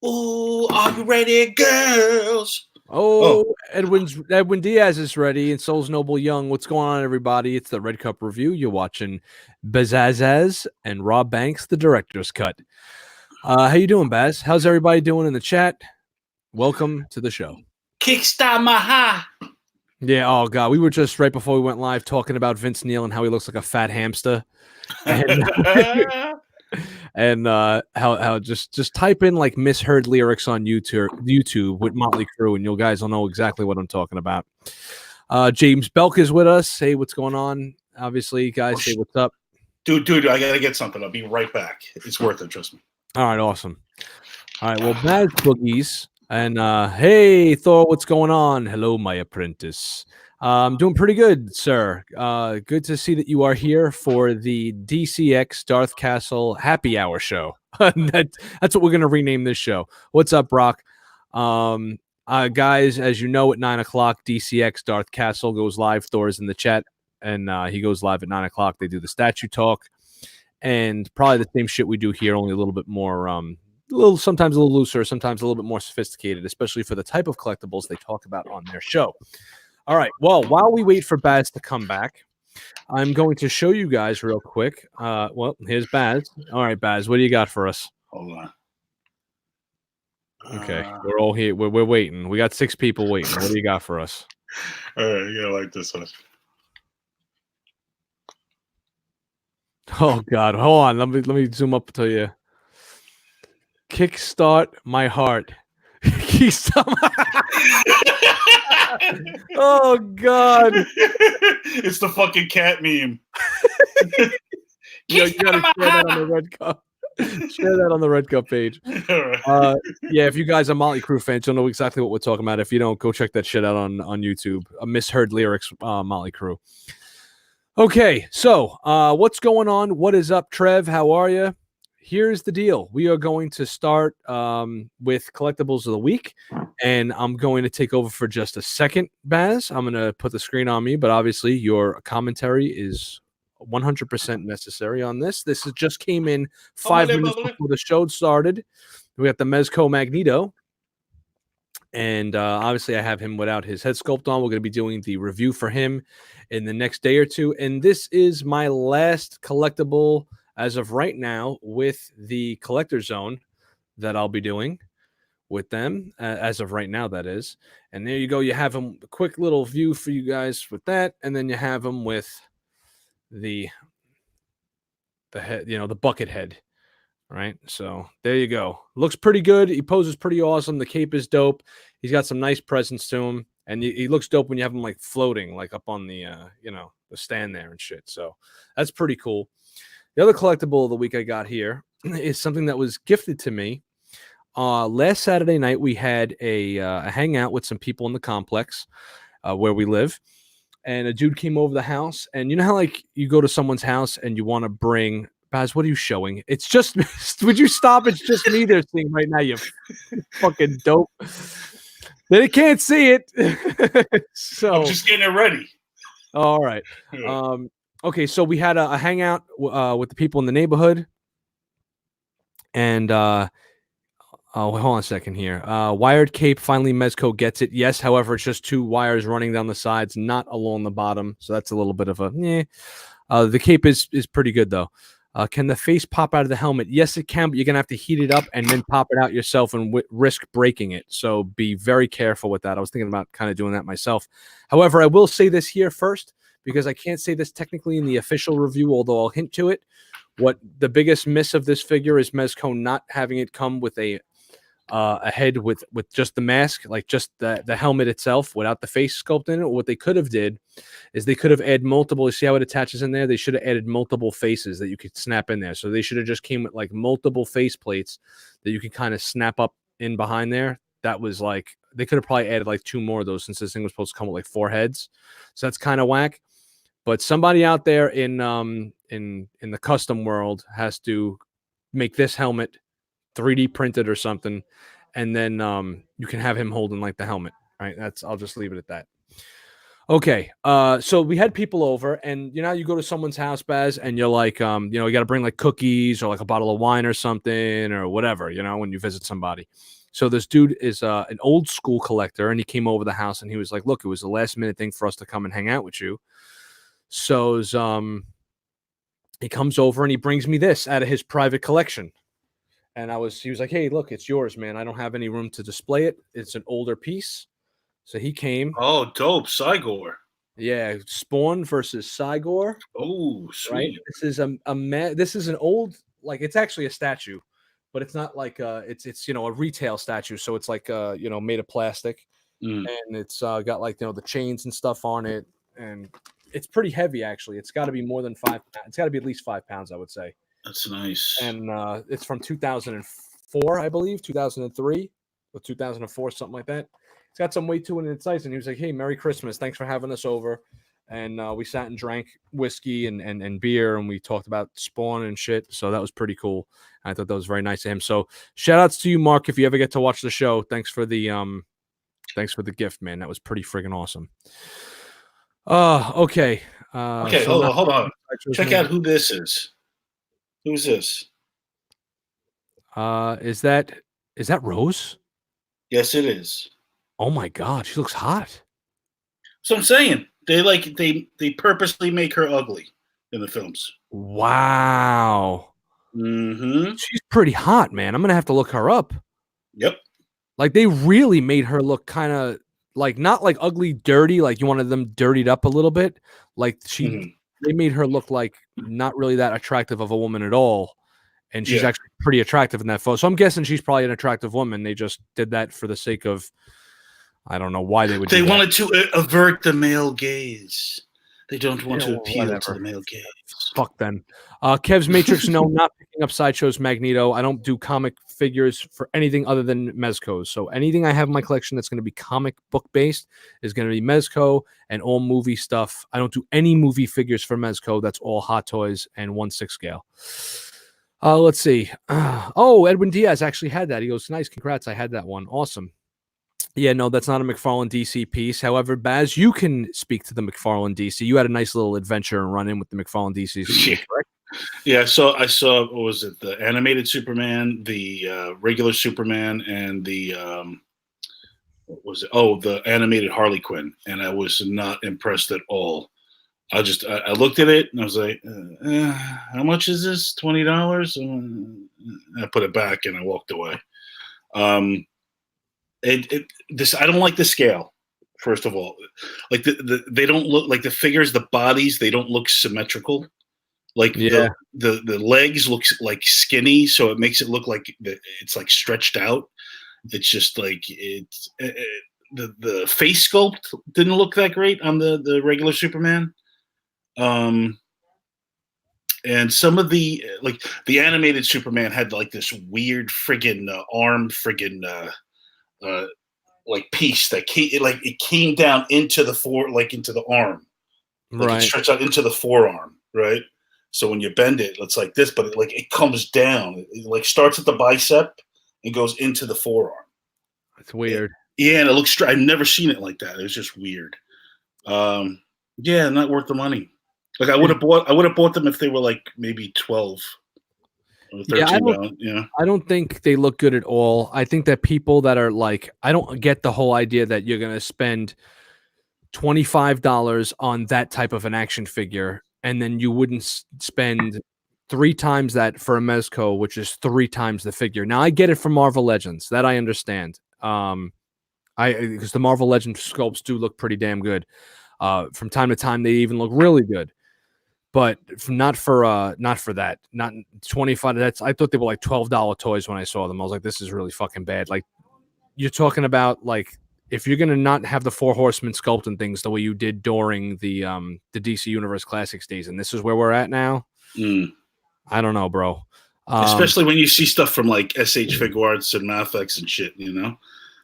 Ooh, are you ready, girls? Oh, Oh, Edwin Diaz is ready, and so's Noble Young. What's going on, everybody? It's the Red Cup Review. You're watching Bazazaz and Rob Banks, the director's cut. How you doing, Baz? How's everybody doing in the chat? Welcome to the show. kickstart my high. Yeah. Oh God, we were just right before we went live talking about Vince Neil and how he looks like a fat hamster, and how just type in like misheard lyrics on YouTube with Motley Crue, and you guys will know exactly what I'm talking about. James Belk is with us. Hey, what's going on? Obviously, guys, say what's up. Dude, I gotta get something. I'll be right back. It's worth it, trust me. All right, awesome. All right, well, Baz Boogies. And hey, Thor, what's going on? Hello, my apprentice. I'm doing pretty good, sir. Good to see that you are here for the DCX Darth Castle Happy Hour show. That's what we're going to rename this show. What's up, Brock? Guys, as you know, at 9 o'clock, DCX Darth Castle goes live. Thor's in the chat, and he goes live at 9 o'clock. They do the statue talk, and probably the same shit we do here, only a little bit more sometimes a little looser, sometimes a little bit more sophisticated, especially for the type of collectibles they talk about on their show. All right. Well, while we wait for Baz to come back, I'm going to show you guys real quick. Well, here's Baz. All right, Baz, what do you got for us? Hold on. Okay, we're all here. We're waiting. We got 6 people waiting. What do you got for us? All right, you gotta like this one. Oh God, hold on. Let me zoom up to you. Kickstart my heart. Kickstart Oh God. It's the fucking cat meme. Yo, you gotta share that on the Red Cup. Share that on the Red Cup page. Yeah, if you guys are Motley Crue fans, you'll know exactly what we're talking about. If you don't, go check that shit out on YouTube. Misheard lyrics, Motley Crue. Okay, so what's going on? What is up, Trev? How are you? Here's the deal. We are going to start with collectibles of the week, and I'm going to take over for just a second, Baz. I'm going to put the screen on me, but obviously your commentary is 100% necessary on this. This just came in 5 minutes before the show started. We got the Mezco Magneto, and obviously I have him without his head sculpt on. We're going to be doing the review for him in the next day or two, and this is my last collectible as of right now with the collector zone that I'll be doing with them as of right now, that is. And there you go. You have them, a quick little view for you guys with that, and then you have them with the head, the bucket head. Right, so there you go. Looks pretty good. He poses pretty awesome. The cape is dope. He's got some nice presence to him, and he looks dope when you have him like floating, like up on the the stand there and shit. So that's pretty cool. The other collectible of the week I got here is something that was gifted to me. Last Saturday night, we had a hangout with some people in the complex where we live. And a dude came over the house. And you know how like you go to someone's house and you want to bring... Baz, what are you showing? It's just... Would you stop? It's just me they're seeing right now, you fucking dope. They can't see it. So I'm just getting it ready. All right. Okay, so we had a hangout with the people in the neighborhood, and oh, hold on a second here. Wired cape, finally Mezco gets it. Yes, however, it's just 2 wires running down the sides, not along the bottom, so that's a little bit of a the cape is pretty good though. Can the face pop out of the helmet? Yes, it can, but you're gonna have to heat it up and then pop it out yourself and risk breaking it. So be very careful with that. I was thinking about kind of doing that myself. However, I will say this here first, because I can't say this technically in the official review, although I'll hint to it. What the biggest miss of this figure is Mezco not having it come with a head with just the mask, like just the helmet itself without the face sculpt in it. What they could have did is they could have added multiple... You see how it attaches in there? They should have added multiple faces that you could snap in there. So they should have just came with like multiple face plates that you could kind of snap up in behind there. That was like... They could have probably added like 2 more of those, since this thing was supposed to come with like 4 heads. So that's kind of whack. But somebody out there in the custom world has to make this helmet 3D printed or something, and then you can have him holding like the helmet. Right? I'll just leave it at that. Okay. So we had people over, and you know, you go to someone's house, Baz, and you're like, you know, you got to bring like cookies or like a bottle of wine or something or whatever, you know, when you visit somebody. So this dude is an old school collector, and he came over the house, and he was like, "Look, it was the last minute thing for us to come and hang out with you." So he comes over and he brings me this out of his private collection, and he was like, "Hey, look, it's yours, man. I don't have any room to display it. It's an older piece." So he came. Oh, dope. Cygor. Yeah, Spawn versus Cygor. Oh, Right? sweet. This is this is an old, like, it's actually a statue, but it's not like it's you know, a retail statue, so it's like you know, made of plastic, Mm, and it's got like, you know, the chains and stuff on it, and it's pretty heavy actually. It's got to be more than 5 pounds. It's got to be at least 5 pounds, I would say. that's nice. And it's from 2004, I believe, 2003 or 2004, something like that. It's got some weight to it, and it's nice. And he was like, "Hey, Merry Christmas! Thanks for having us over." And we sat and drank whiskey and beer, and we talked about Spawn and shit. So that was pretty cool. I thought that was very nice of him. So shout outs to you, Mark, if you ever get to watch the show. Thanks for the gift, man. That was pretty friggin' awesome. Okay. Okay, So not hold on. Check out who this is. Who's this? is that Rose? Yes, it is. Oh my god, she looks hot. So I'm saying they purposely make her ugly in the films. Wow. Mm-hmm. She's pretty hot, man. I'm gonna have to look her up. Yep. Like, they really made her look kind of like, not like ugly, dirty, like you wanted them dirtied up a little bit. Like Mm-hmm. they made her look like not really that attractive of a woman at all. And she's Yeah. actually pretty attractive in that photo. So I'm guessing she's probably an attractive woman. They just did that for the sake of, I don't know why they would. They do wanted to avert the male gaze. They don't want Yeah, to well, appeal whatever. to the male gaze. Fuck them. Kev's Matrix, no, not picking up Sideshow's Magneto. I don't do comic figures for anything other than Mezco's. So anything I have in my collection that's going to be comic book based is going to be Mezco and all movie stuff. I don't do any movie figures for Mezco. That's all Hot Toys and 1/6 scale. Let's see. Edwin Diaz actually had that. He goes, "Nice, congrats. I had that one. Awesome." Yeah, no, that's not a McFarlane DC piece. However, Baz, you can speak to the McFarlane DC. You had a nice little adventure and run in with the McFarlane DCs. Yeah. Correct? Yeah, so I saw, what was it, the animated Superman, the regular Superman, and the what was it? Oh, the animated Harley Quinn, and I was not impressed at all. I looked at it and I was like, how much is this? $20? I put it back and I walked away. This, I don't like the scale. First of all, like they don't look like the figures, the bodies, they don't look symmetrical. Like Yeah. the legs looks like skinny, so it makes it look like it's like stretched out. It's just like the face sculpt didn't look that great on the regular Superman. And some of the like the animated Superman had like this weird friggin' arm friggin' like piece that it came down into into the arm, like Right. it stretched out into the forearm, right? So when you bend it, it's like this, but it comes down. It like starts at the bicep and goes into the forearm. It's weird. Yeah, and it looks. I've never seen it like that. It was just weird. Yeah, not worth the money. Like I would have bought them if they were like maybe 12 or Yeah, $13. Yeah. I don't think they look good at all. I think that people that are like, I don't get the whole idea that you're going to spend $25 on that type of an action figure, and then you wouldn't spend 3 times that for a Mezco, which is 3 times the figure. Now I get it from Marvel Legends, that I understand. Because the Marvel Legends sculpts do look pretty damn good. From time to time, they even look really good. But not for that. Not 25. I thought they were like $12 toys when I saw them. I was like, this is really fucking bad. Like, you're talking about, like, if you're gonna not have the Four Horsemen sculpt and things the way you did during the DC Universe Classics days, and this is where we're at now. I don't know, bro. Especially when you see stuff from like SH Figuarts and Mafex and shit, you know.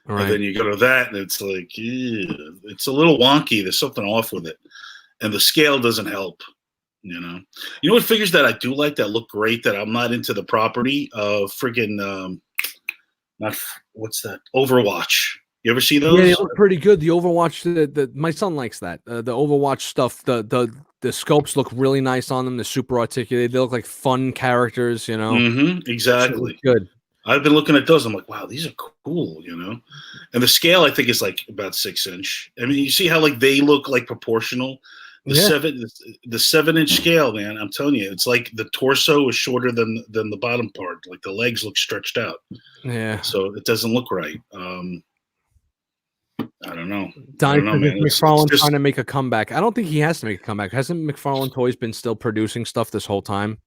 Right. And then you go to that, and it's like, it's a little wonky. There's something off with it, and the scale doesn't help. You know what figures that I do like that look great that I'm not into the property of friggin' not what's that, Overwatch. You ever see Yeah, they those? look pretty good. The Overwatch, my son likes that. The Overwatch stuff. The scopes look really nice on them. They're super articulated. They look like fun characters. You know, that shit looks Exactly. good. I've been looking at those. I'm like, wow, these are cool, you know. And the scale, I think, is like about 6 inch. I mean, you see how like they look like proportional. The Yeah. the 7 inch scale, man. I'm telling you, it's like the torso is shorter than the bottom part. Like the legs look stretched out, Yeah. so it doesn't look right. I don't know. I Donnie don't know, says, man. is It's McFarlane just trying to make a comeback? I don't think he has to make a comeback. Hasn't McFarlane Toys been still producing stuff this whole time?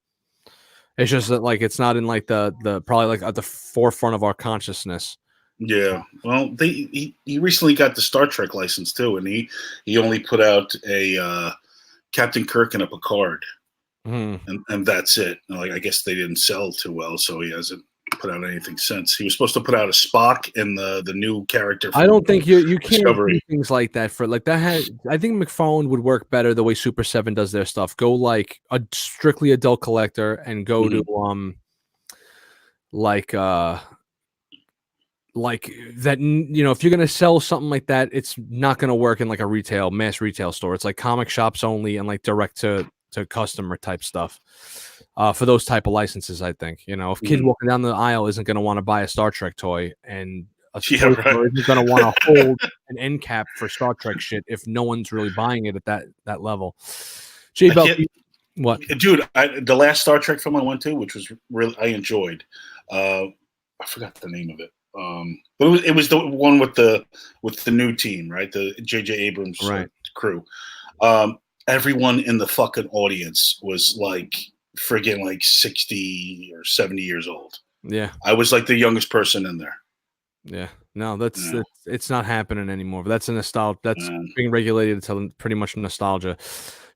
It's just that like it's not in like the probably like at the forefront of our consciousness. yeah. Well, he recently got the Star Trek license too, and he only put out a Captain Kirk and a Picard, Hmm. and that's it. Like I guess they didn't sell too well, so he hasn't put out anything since. He was supposed to put out a Spock and the new character. I don't think you can't do Discovery. things like that for like that. I think McFarlane would work better the way Super 7 does their stuff. Go like a strictly adult collector and go to like that, you know, if you're gonna sell something like that, it's not gonna work in like a mass retail store. It's like comic shops only and like direct to customer type stuff. For those type of licenses, I think, you know, if kids walking down the aisle isn't gonna want to buy a Star Trek toy, and a toy store isn't gonna want to hold an end cap for Star Trek shit if no one's really buying it at that level. J Bell, what, dude? The last Star Trek film I went to, which was really I enjoyed. I forgot the name of it. But it was the one with the new team, right? The J.J. Abrams crew. Everyone in the fucking audience was like friggin' like 60 or 70 years old. Yeah, I was like the youngest person in there. Yeah, no, that's it's not happening anymore. But that's a nostalgia. That's being regulated to pretty much nostalgia.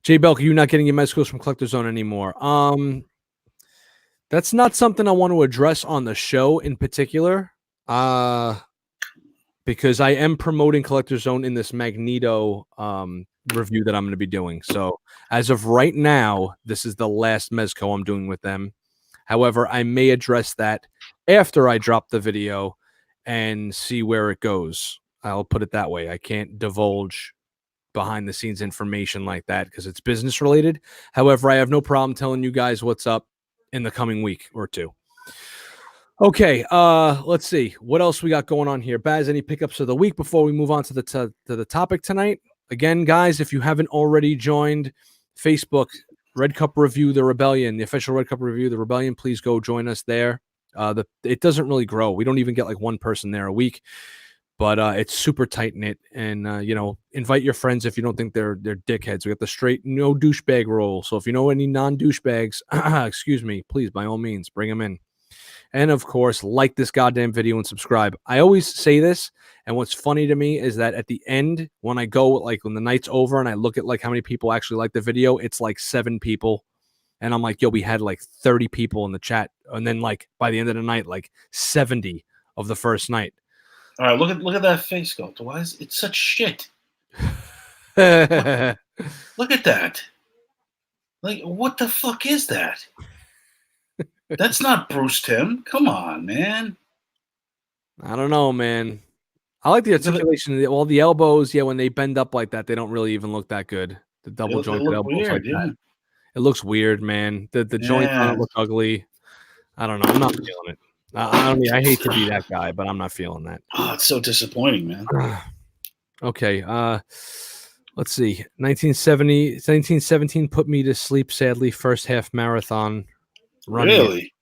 Jay Belk, you're not getting your Mezcos from Collector Zone anymore. That's not something I want to address on the show in particular. Because I am promoting Collector Zone in this Magneto review that I'm going to be doing. So as of right now, this is the last Mezco I'm doing with them. However, I may address that after I drop the video and see where it goes. I'll put it that way. I can't divulge behind the scenes information like that because it's business related. However, I have no problem telling you guys what's up in the coming week or two. Okay, let's see what else we got going on here. Baz, any pickups of the week before we move on to the topic tonight? Again, guys, if you haven't already joined Facebook Red Cup Review the Rebellion, the official Red Cup Review the Rebellion, please go join us there. It doesn't really grow. We don't even get like one person there a week, but it's super tight knit. And you know, invite your friends if you don't think they're dickheads. We got the straight no douchebag rule. So if you know any non douchebags, excuse me, please by all means bring them in. And of course, like this goddamn video and subscribe. I always say this, and what's funny to me is that at the end, when I go, like when the night's over and I look at like how many people actually like the video, it's like 7 people. And I'm like, yo, we had like 30 people in the chat. And then like by the end of the night, like 70 of the first night. All right, look at that face sculpt. Why is it such shit? Look at that. Like, what the fuck is that? That's not Bruce Timm. Come on, man. I don't know, man. I like the articulation. Well, the elbows, yeah, when they bend up like that, they don't really even look that good. The double jointed elbows weird, like that. It looks weird, man. The joints on it look ugly. I don't know. I'm not feeling it. I hate to be that guy, but I'm not feeling that. Oh, it's so disappointing, man. Okay. Let's see. 1917 put me to sleep, sadly. First half marathon. Really?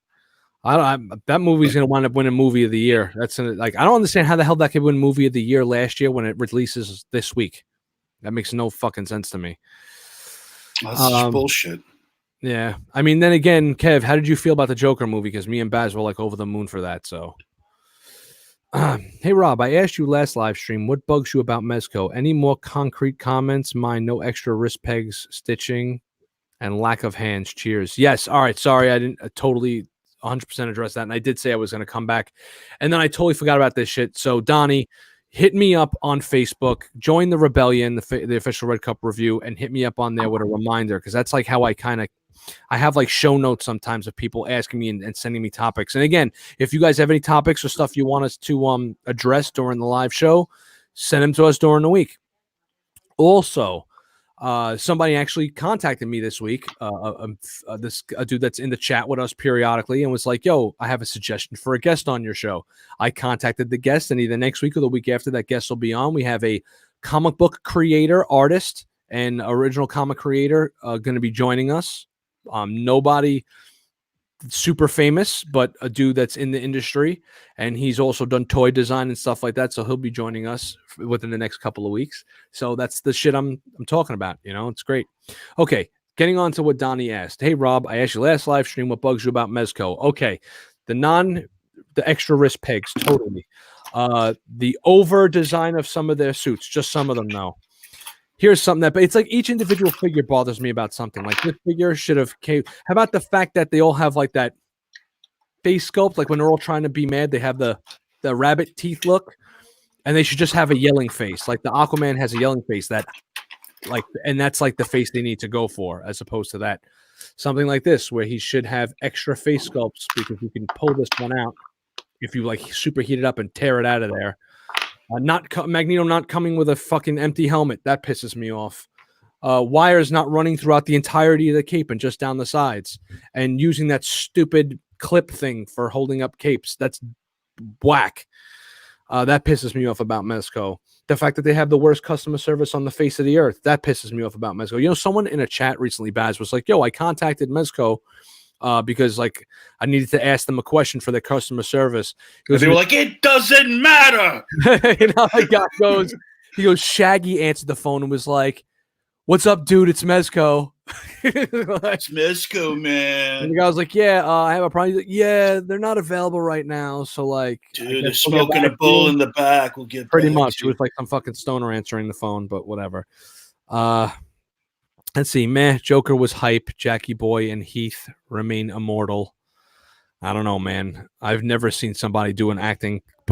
That movie's gonna wind up winning movie of the year. I don't understand how the hell that could win movie of the year last year when it releases this week. That makes no fucking sense to me. That's such bullshit. Yeah, I mean, then again, Kev, how did you feel about the Joker movie? Because me and Baz were like over the moon for that. So, hey Rob, I asked you last live stream what bugs you about Mezco. Any more concrete comments? Mine, no extra wrist pegs, stitching, and lack of hands. Cheers. Yes. All right. Sorry, I didn't totally 100% address that, and I did say I was going to come back, and then I totally forgot about this shit. So Donnie, hit me up on Facebook, join the Rebellion, the official Red Cup Review, and hit me up on there with a reminder, because that's like how I kind of I have like show notes sometimes of people asking me and sending me topics. And again, if you guys have any topics or stuff you want us to address during the live show, send them to us during the week. Also, somebody actually contacted me this week, a dude that's in the chat with us periodically, and was like, yo, I have a suggestion for a guest on your show. I contacted the guest, and either next week or the week after that guest will be on. We have a comic book creator, artist, and original comic creator going to be joining us. Nobody super famous, but a dude that's in the industry, and he's also done toy design and stuff like that, so he'll be joining us within the next couple of weeks. So that's the shit I'm talking about. It's great. Okay, getting on to what Donnie asked. Hey Rob, I asked you last live stream what bugs you about Mezco. Okay, the extra wrist pegs, totally. The over design of some of their suits, just some of them though. Here's something that, but it's like each individual figure bothers me about something. Like this figure should have came. How about the fact that they all have like that face sculpt? Like when they're all trying to be mad, they have the rabbit teeth look, and they should just have a yelling face. Like the Aquaman has a yelling face and that's like the face they need to go for, as opposed to that. Something like this, where he should have extra face sculpts because you can pull this one out if you like super heat it up and tear it out of there. Magneto not coming with a fucking empty helmet. That pisses me off. Wires not running throughout the entirety of the cape and just down the sides. And using that stupid clip thing for holding up capes. That's whack. That pisses me off about Mezco. The fact that they have the worst customer service on the face of the earth. That pisses me off about Mezco. Someone in a chat recently, Baz, was like, yo, I contacted Mezco because like I needed to ask them a question for their customer service. They were like, it doesn't matter. The guy goes, Shaggy answered the phone and was like, what's up, dude? It's Mezco. It's Mezco, man. And the guy was like, yeah, I have a problem. He's like, yeah, they're not available right now. So like, dude, they're smoking a bowl in the back. We'll get pretty much. It was like some fucking stoner answering the phone, but whatever. Let's see. Joker was hype. Jackie Boy and Heath remain immortal. I don't know, man. I've never seen somebody put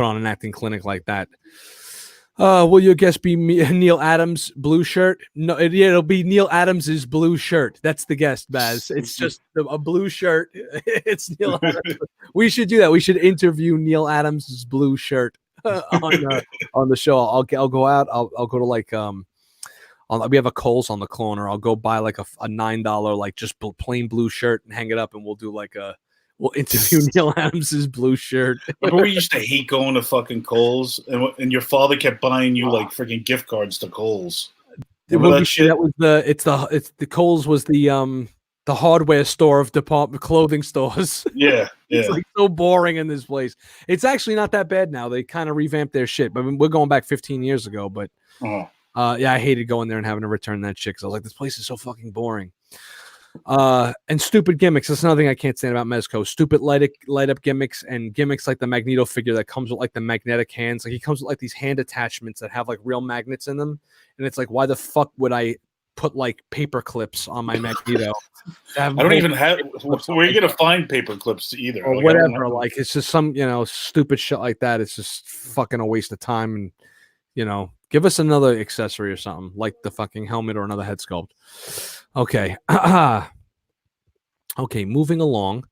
on an acting clinic like that. Will your guest be Neil Adams' blue shirt? No, it'll be Neil Adams' blue shirt. That's the guest, Baz. It's just a blue shirt. It's Neil Adams. We should do that. We should interview Neil Adams' blue shirt on the show. I'll go out. I'll go to like we have a Kohl's on the corner. I'll go buy like a $9 like just plain blue shirt and hang it up, and we'll interview Neil Adams' blue shirt. Remember we used to hate going to fucking Kohl's, and your father kept buying you like freaking gift cards to Kohl's. That shit? That was the Kohl's was the hardware store of department clothing stores. Yeah, It's like so boring in this place. It's actually not that bad now. They kind of revamped their shit. I mean, we're going back 15 years ago, but yeah, I hated going there and having to return that shit because I was like, this place is so fucking boring. And stupid gimmicks. That's another thing I can't stand about Mezco. Stupid light up gimmicks and gimmicks like the Magneto figure that comes with like the magnetic hands. Like he comes with like these hand attachments that have like real magnets in them. And it's like, why the fuck would I put like paper clips on my Magneto? I don't even have. Where are you gonna find paper clips either? Or whatever. Like it's just some stupid shit like that. It's just fucking a waste of time. And give us another accessory or something like the fucking helmet or another head sculpt. Okay. Okay, moving along.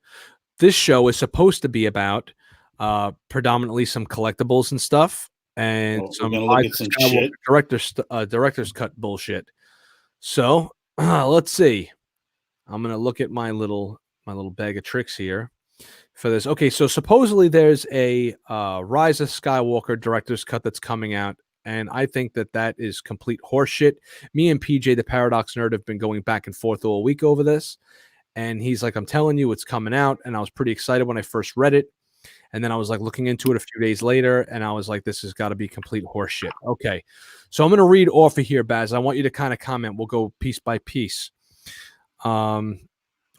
This show is supposed to be about predominantly some collectibles and stuff, and some director's cut bullshit. So let's see. I'm gonna look at my little bag of tricks here for this. Okay, so supposedly there's a Rise of Skywalker director's cut that's coming out. And I think that is complete horseshit. Me and PJ, the Paradox Nerd, have been going back and forth all week over this. And he's like, I'm telling you, it's coming out. And I was pretty excited when I first read it. And then I was like looking into it a few days later. And I was like, this has got to be complete horseshit. Okay. So I'm going to read off of here, Baz. I want you to kind of comment. We'll go piece by piece. Well,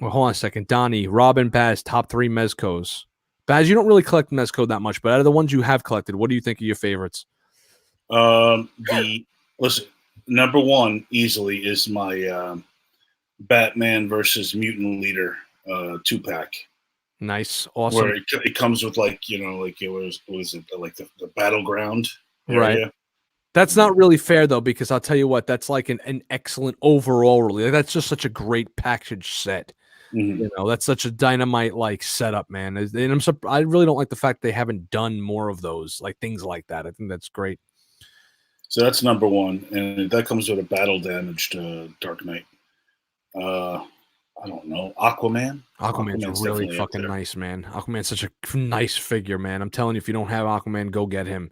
hold on a second. Donnie, Robin, Baz, top 3 Mezcos. Baz, you don't really collect Mezco that much, but out of the ones you have collected, what do you think are your favorites? Listen, number 1 easily is my Batman versus Mutant Leader 2-pack. Nice, awesome. Where it comes with like it was like the battleground area. Right. That's not really fair though, because I'll tell you what, that's like an excellent overall release. That's just such a great package set. Mhm. You know, that's such a dynamite like setup, man. And I really don't like the fact they haven't done more of those, like things like that. I think that's great. So that's number one, and that comes with a battle damaged Dark Knight. I don't know, Aquaman. Aquaman's Aquaman's really definitely up fucking there. nice, man. Aquaman's such a nice figure, man. I'm telling you, if you don't have Aquaman, go get him.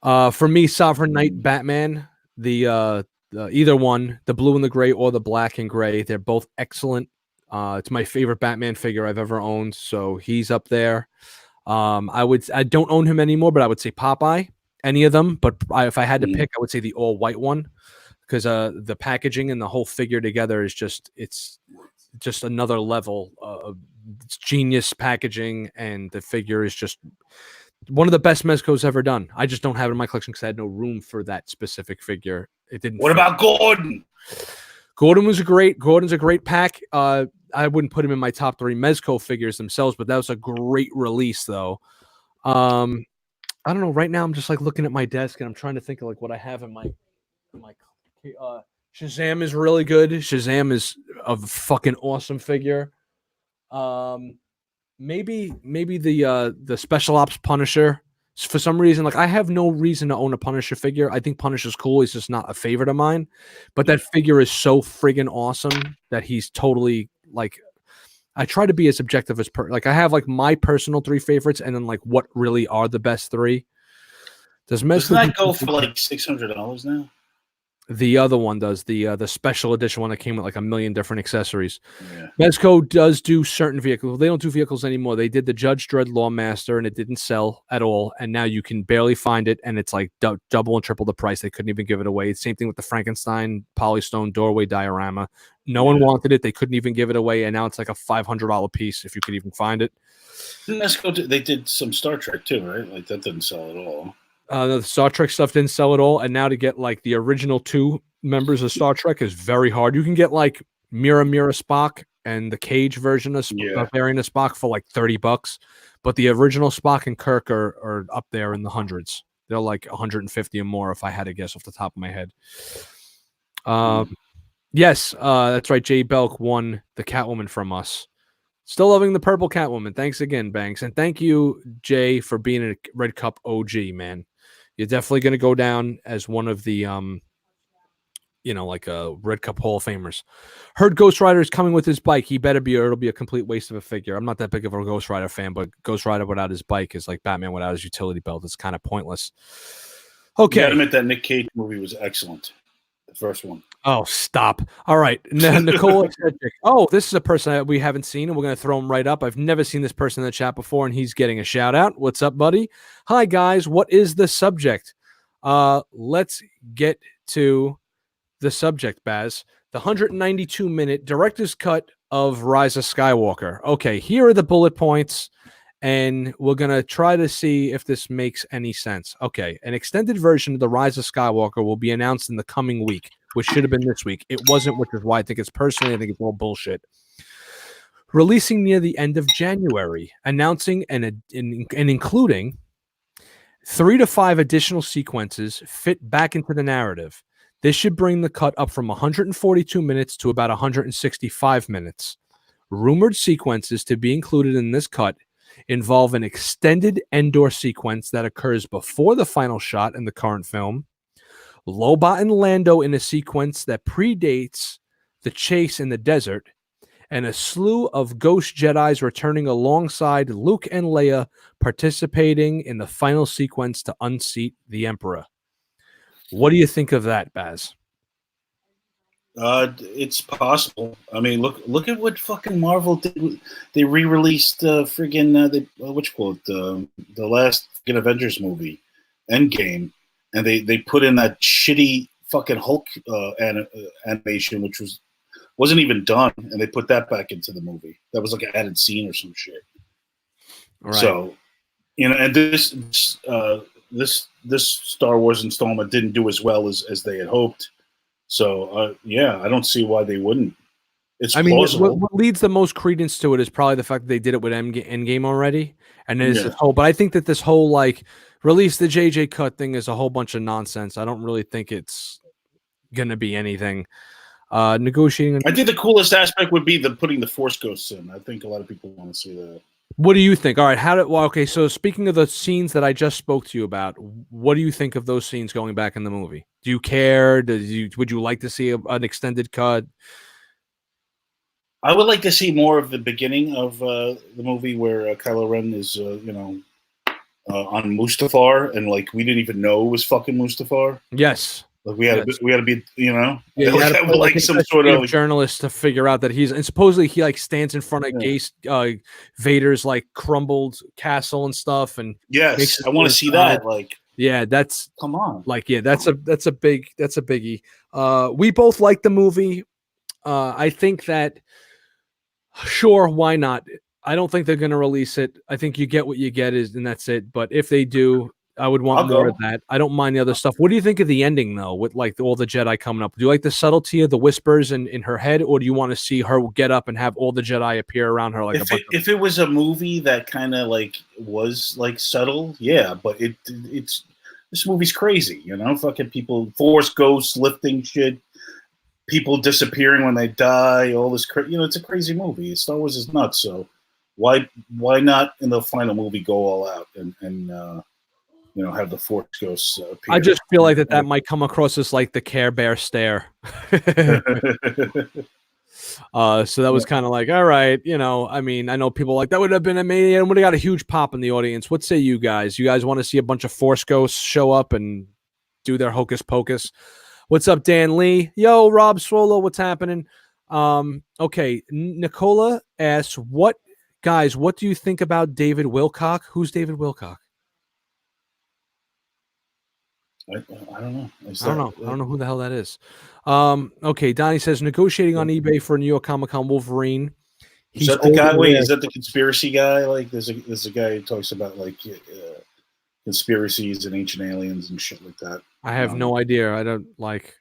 For me, Sovereign Knight, Batman, the either one, the blue and the gray or the black and gray, they're both excellent. It's my favorite Batman figure I've ever owned, so he's up there. I don't own him anymore, but I would say Popeye, any of them. But if I had to Mhm. pick, I would say the all white one because the packaging and the whole figure together is it's just another level of it's genius packaging, and the figure is just one of the best Mezco's ever done. I just don't have it in my collection because I had no room for that specific figure. It didn't What fit. about Gordon? Gordon's a great pack. I wouldn't put him in my top 3 Mezco figures themselves, but that was a great release though. I don't know. Right now, I'm just like looking at my desk and I'm trying to think of like what I have in my. Shazam is really good. Shazam is a fucking awesome figure. Maybe the Special Ops Punisher. For some reason, like I have no reason to own a Punisher figure. I think Punisher's cool. He's just not a favorite of mine. But that figure is so friggin' awesome that he's totally like. I try to be as objective as like I have like my personal 3 favorites, and then like what really are the best 3. Does Doesn't Mezco do that go for like $600 now? the other one does the special edition one that came with like a million different accessories. Yeah. Mezco does do certain vehicles. They don't do vehicles anymore. They did the Judge Dredd Lawmaster and it didn't sell at all. And now you can barely find it, and it's like double and triple the price. They couldn't even give it away. Same thing with the Frankenstein Polystone doorway diorama. No one wanted it. They couldn't even give it away, and now it's like a $500 piece if you could even find it. They did some Star Trek too, right? Like that didn't sell at all. The Star Trek stuff didn't sell at all, and now to get like the original 2 members of Star Trek is very hard. You can get like Mira Spock and the Cage version of variant of Spock for like $30, but the original Spock and Kirk are up there in the hundreds. They're like 150 or more if I had to guess off the top of my head. Yes, that's right. Jay Belk won the Catwoman from us. Still loving the purple Catwoman. Thanks again, Banks. And thank you, Jay, for being a Red Cup OG, man. You're definitely going to go down as one of the, like Red Cup Hall of Famers. Heard Ghost Rider is coming with his bike. He better be, or it'll be a complete waste of a figure. I'm not that big of a Ghost Rider fan, but Ghost Rider without his bike is like Batman without his utility belt. It's kind of pointless. Okay. You gotta admit that Nick Cage movie was excellent. The first one. Oh, stop. All right. Nicole. Oh, this is a person that we haven't seen, and we're going to throw him right up. I've never seen this person in the chat before, and he's getting a shout out. What's up, buddy? Hi, guys. What is the subject? Let's get to the subject, Baz. The 192-minute director's cut of Rise of Skywalker. Okay, here are the bullet points, and we're going to try to see if this makes any sense. Okay, an extended version of The Rise of Skywalker will be announced in the coming week, which should have been this week. It wasn't, which is why I think it's all bullshit. Releasing near the end of January, announcing and including 3 to 5 additional sequences fit back into the narrative. This should bring the cut up from 142 minutes to about 165 minutes. Rumored sequences to be included in this cut involve an extended Endor sequence that occurs before the final shot in the current film, Lobot and Lando in a sequence that predates the chase in the desert, and a slew of ghost Jedis returning alongside Luke and Leia, participating in the final sequence to unseat the Emperor. What do you think of that, Baz? It's possible. I mean, look at what fucking Marvel did. They re-released friggin' what you call it, the last Avengers movie, Endgame, and they put in that shitty fucking Hulk animation, which wasn't even done, and they put that back into the movie. That was like an added scene or some shit. Right. So, and this Star Wars installment didn't do as well as they had hoped. So, I don't see why they wouldn't. What leads the most credence to it is probably the fact that they did it with Endgame already. And then but I think that this whole like release the JJ cut thing is a whole bunch of nonsense. I don't really think it's going to be anything. Negotiating. I think the coolest aspect would be putting the Force Ghosts in. I think a lot of people want to see that. What do you think? All right, okay, so speaking of the scenes that I just spoke to you about, what do you think of those scenes going back in the movie? Do you care? Would you like to see an extended cut? I would like to see more of the beginning of the movie where Kylo Ren is, on Mustafar, and like we didn't even know it was fucking Mustafar. Yes. Like we had to be, Yeah, you had to play like some sort of journalist to figure out that and supposedly he like stands in front of Vader's like crumbled castle and stuff. And yes, I want to see that. Like, yeah, that's come on. Like, yeah, that's a biggie. We both like the movie. I think that sure, why not? I don't think they're going to release it. I think you get what you get and that's it. But if they do, I would want more of that. I don't mind the other stuff. What do you think of the ending though, with like all the Jedi coming up? Do you like the subtlety of the whispers in her head, or do you want to see her get up and have all the Jedi appear around her? Like if it was a movie that kind of like was like subtle, yeah. But it's this movie's crazy, fucking people, Force ghosts lifting shit, people disappearing when they die, all this it's a crazy movie. Star Wars is nuts, so why not in the final movie go all out and have the Force ghosts appear? I just feel like that might come across as like the Care Bear stare. So that was kind of like, all right, I mean, I know people like that would have been amazing and would have got a huge pop in the audience. What say you guys? You guys want to see a bunch of Force ghosts show up and do their hocus pocus? What's up, Dan Lee? Yo, Rob Swolo, what's happening? Okay, Nicola asks, what do you think about David Wilcock? Who's David Wilcock? I don't know. I don't know who the hell that is. Okay, Donnie says negotiating on eBay for New York Comic Con Wolverine. Is that the guy? Wait, is that the conspiracy guy? Like, there's a guy who talks about like conspiracies and ancient aliens and shit like that. I have no idea. I don't like.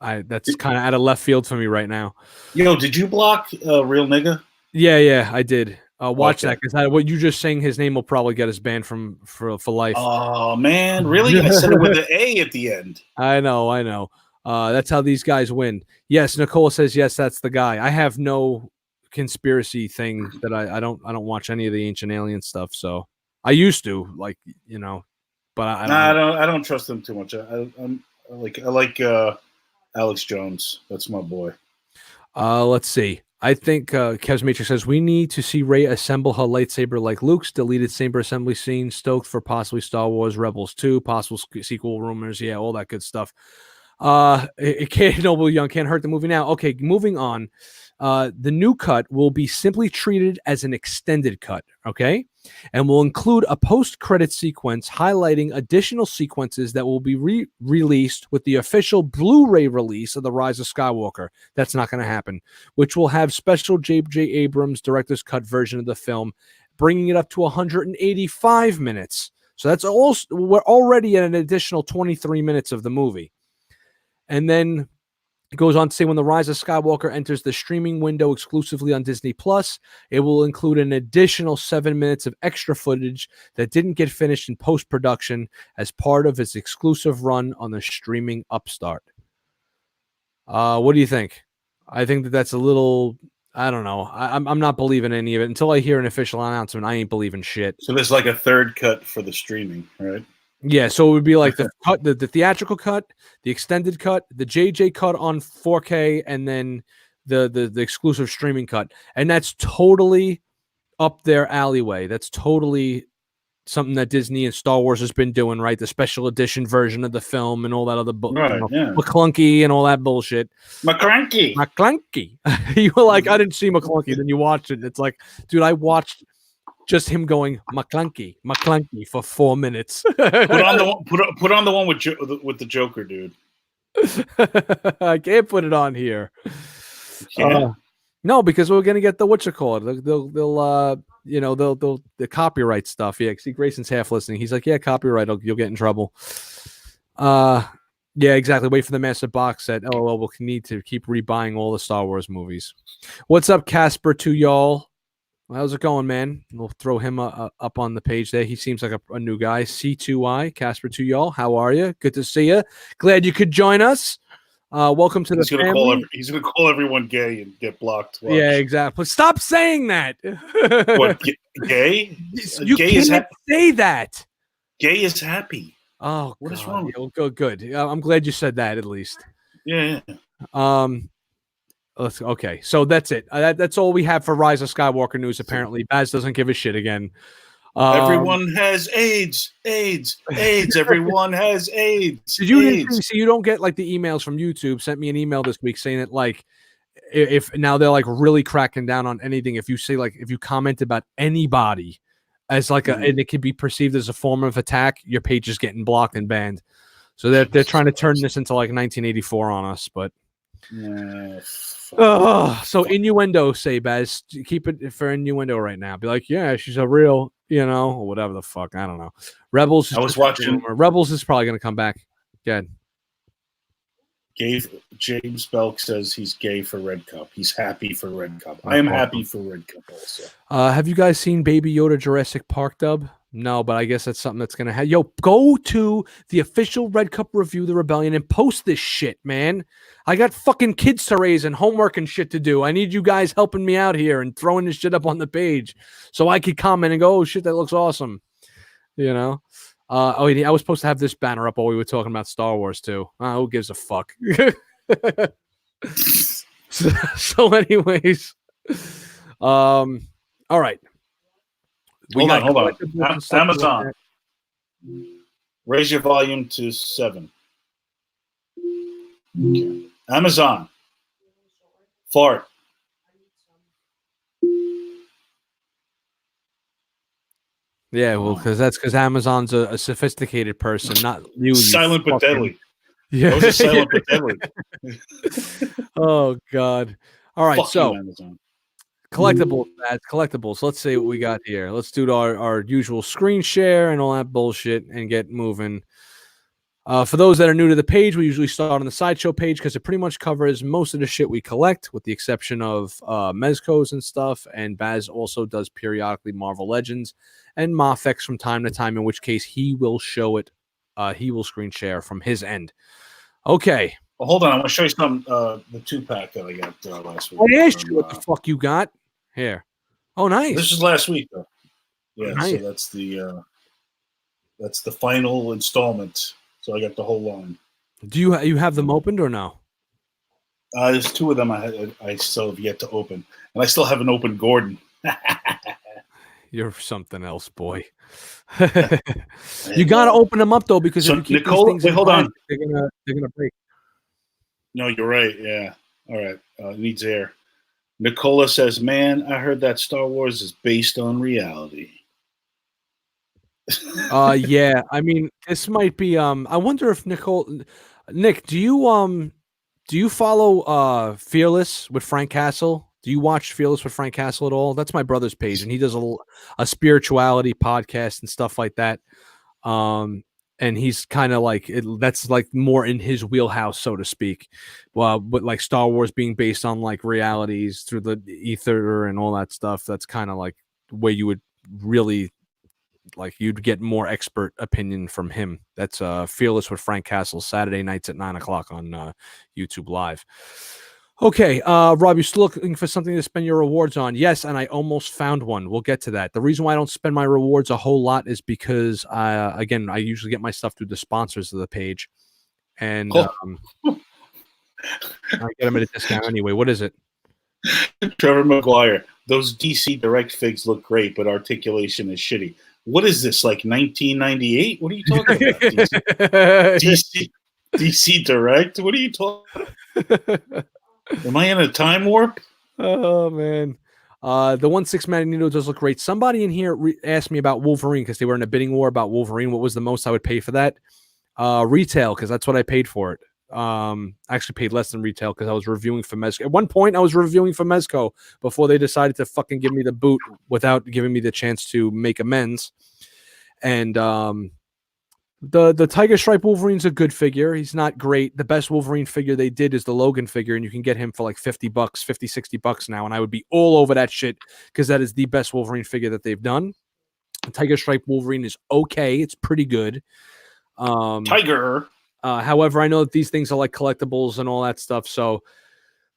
That's kind of out of left field for me right now. Yo, did you block Real Nigga? Yeah, I did. Watch that, because what you just saying his name will probably get us banned for life. Oh man, really? I said it with an A at the end. I know. That's how these guys win. Yes, Nicole says yes. That's the guy. I have no conspiracy thing that I don't watch any of the ancient alien stuff. So I used to but I don't trust them too much. I like Alex Jones. That's my boy. Let's see. I think Kev's Matrix says we need to see Rey assemble her lightsaber like Luke's. Deleted saber assembly scene. Stoked for possibly Star Wars Rebels 2. Possible sequel rumors. Yeah, all that good stuff. It can't Noble Young can't hurt the movie now. Okay, moving on. The new cut will be simply treated as an extended cut, okay? And will include a post-credit sequence highlighting additional sequences that will be released with the official Blu-ray release of The Rise of Skywalker. That's not going to happen, which will have special J.J. Abrams director's cut version of the film, bringing it up to 185 minutes. So that's we're already at an additional 23 minutes of the movie. And then it goes on to say when The Rise of Skywalker enters the streaming window exclusively on Disney Plus, it will include an additional 7 minutes of extra footage that didn't get finished in post-production as part of its exclusive run on the streaming upstart. What do you think? I think that's a little, I don't know. I'm not believing any of it. Until I hear an official announcement, I ain't believing shit. So there's like a third cut for the streaming, right? Yeah, so it would be like the theatrical cut, the extended cut, the JJ cut on 4K, and then the exclusive streaming cut. And that's totally up their alleyway. That's totally something that Disney and Star Wars has been doing, right? The special edition version of the film and all that other McClunky and all that bullshit. McClunky. You were like, I didn't see McClunky. Then you watched it. It's like, dude, I watched just him going McClunky for 4 minutes. Put on the one with the Joker, dude. I can't put it on here. No, because we're gonna get the they'll the copyright stuff. Yeah, see, Grayson's half listening. He's like, yeah, copyright. You'll get in trouble. Yeah, exactly. Wait for the massive box set. Oh, well, we'll need to keep rebuying all the Star Wars movies. What's up, Casper? To y'all. How's it going, man? We'll throw him up on the page there. He seems like a new guy. C2I, Casper to y'all. How are you? Good to see you. Glad you could join us. Welcome to He's the gonna family. he's gonna call everyone gay and get blocked. Watch. Yeah, exactly. Stop saying that. What, gay? You Gay is can't say that. gay is happy. Oh, What is God. wrong? Yeah, well, good. I'm glad you said that at least. Yeah. Okay, so that's it. That's all we have for Rise of Skywalker news. Apparently, Baz doesn't give a shit again. Everyone has AIDS. Everyone has AIDS. Did you AIDS. see? You don't get like the emails from YouTube. Sent me an email this week saying that like if now they're like really cracking down on anything. If you say like if you comment about anybody as like and it can be perceived as a form of attack, your page is getting blocked and banned. So they're trying to turn this into like 1984 on us, but. So innuendo, say Baz. Keep it for innuendo right now. Be like, yeah, she's a real, or whatever the fuck. I don't know. Rebels. I was watching. Rebels is probably going to come back. Good. James Belk says he's gay for Red Cup. He's happy for Red Cup. I am happy for Red Cup also. Have you guys seen Baby Yoda Jurassic Park dub? No, but I guess that's something that's going to happen. Yo, go to the official Red Cup Review the Rebellion and post this shit, man. I got fucking kids to raise and homework and shit to do. I need you guys helping me out here and throwing this shit up on the page so I could comment and go, oh, shit, that looks awesome. I was supposed to have this banner up while we were talking about Star Wars, too. Who gives a fuck? so anyways, all right. Hold on. Amazon. Raise your volume to 7. Okay. Amazon. Fart. Yeah, well, because Amazon's a sophisticated person, not you. Silent but deadly. Yeah, that was silent but deadly. Oh God! All right, so Amazon. collectibles. Let's see what we got here. Let's do our usual screen share and all that bullshit and get moving. For those that are new to the page, we usually start on the Sideshow page because it pretty much covers most of the shit we collect, with the exception of Mezcos and stuff. And Baz also does periodically Marvel Legends and Mafex from time to time, in which case he will show it. He will screen share from his end. Okay. Well, hold on. I want to show you some the 2-pack that I got last week. I asked you what the fuck you got here. Oh, nice. This is last week, though. Yeah, nice. So that's the final installment. So I got the whole line. Do you have them opened or no? There's 2 of them I still have yet to open, and I still haven't opened Gordon. You're something else, boy. You got to open them up though, because if you keep Nicole, these things hold on, they're gonna break. No, you're right. Yeah. All right. It needs air. Nicola says, "Man, I heard that Star Wars is based on reality." Yeah. I mean, this might be. I wonder if Nick, do you follow Fearless with Frank Castle? Do you watch Fearless with Frank Castle at all? That's my brother's page, and he does a spirituality podcast and stuff like that. And he's kind of like that's like more in his wheelhouse, so to speak. Well, but like Star Wars being based on like realities through the ether and all that stuff, that's kind of like where you would really like you'd get more expert opinion from him. That's Fearless with Frank Castle, Saturday nights at 9:00 on YouTube Live. Okay, Rob, you're still looking for something to spend your rewards on? Yes, and I almost found one. We'll get to that. The reason why I don't spend my rewards a whole lot is because, again, I usually get my stuff through the sponsors of the page, and I get them at a discount anyway. What is it? Trevor McGuire. Those DC Direct figs look great, but articulation is shitty. What is this, like 1998? What are you talking about? DC Direct? What are you talking about? Am I in a time warp? Oh, man. The 1/6 Magneto does look great. Somebody in here asked me about Wolverine because they were in a bidding war about Wolverine. What was the most I would pay for that? Retail, because that's what I paid for it. I actually paid less than retail because I was reviewing for Mezco. At one point, I was reviewing for Mezco before they decided to fucking give me the boot without giving me the chance to make amends. And the Tiger Stripe Wolverine's a good figure. He's not great. The best Wolverine figure they did is the Logan figure, and you can get him for like $50, $60 now, and I would be all over that shit because that is the best Wolverine figure that they've done. The Tiger Stripe Wolverine is okay. It's pretty good. Tiger. However, I know that these things are like collectibles and all that stuff. So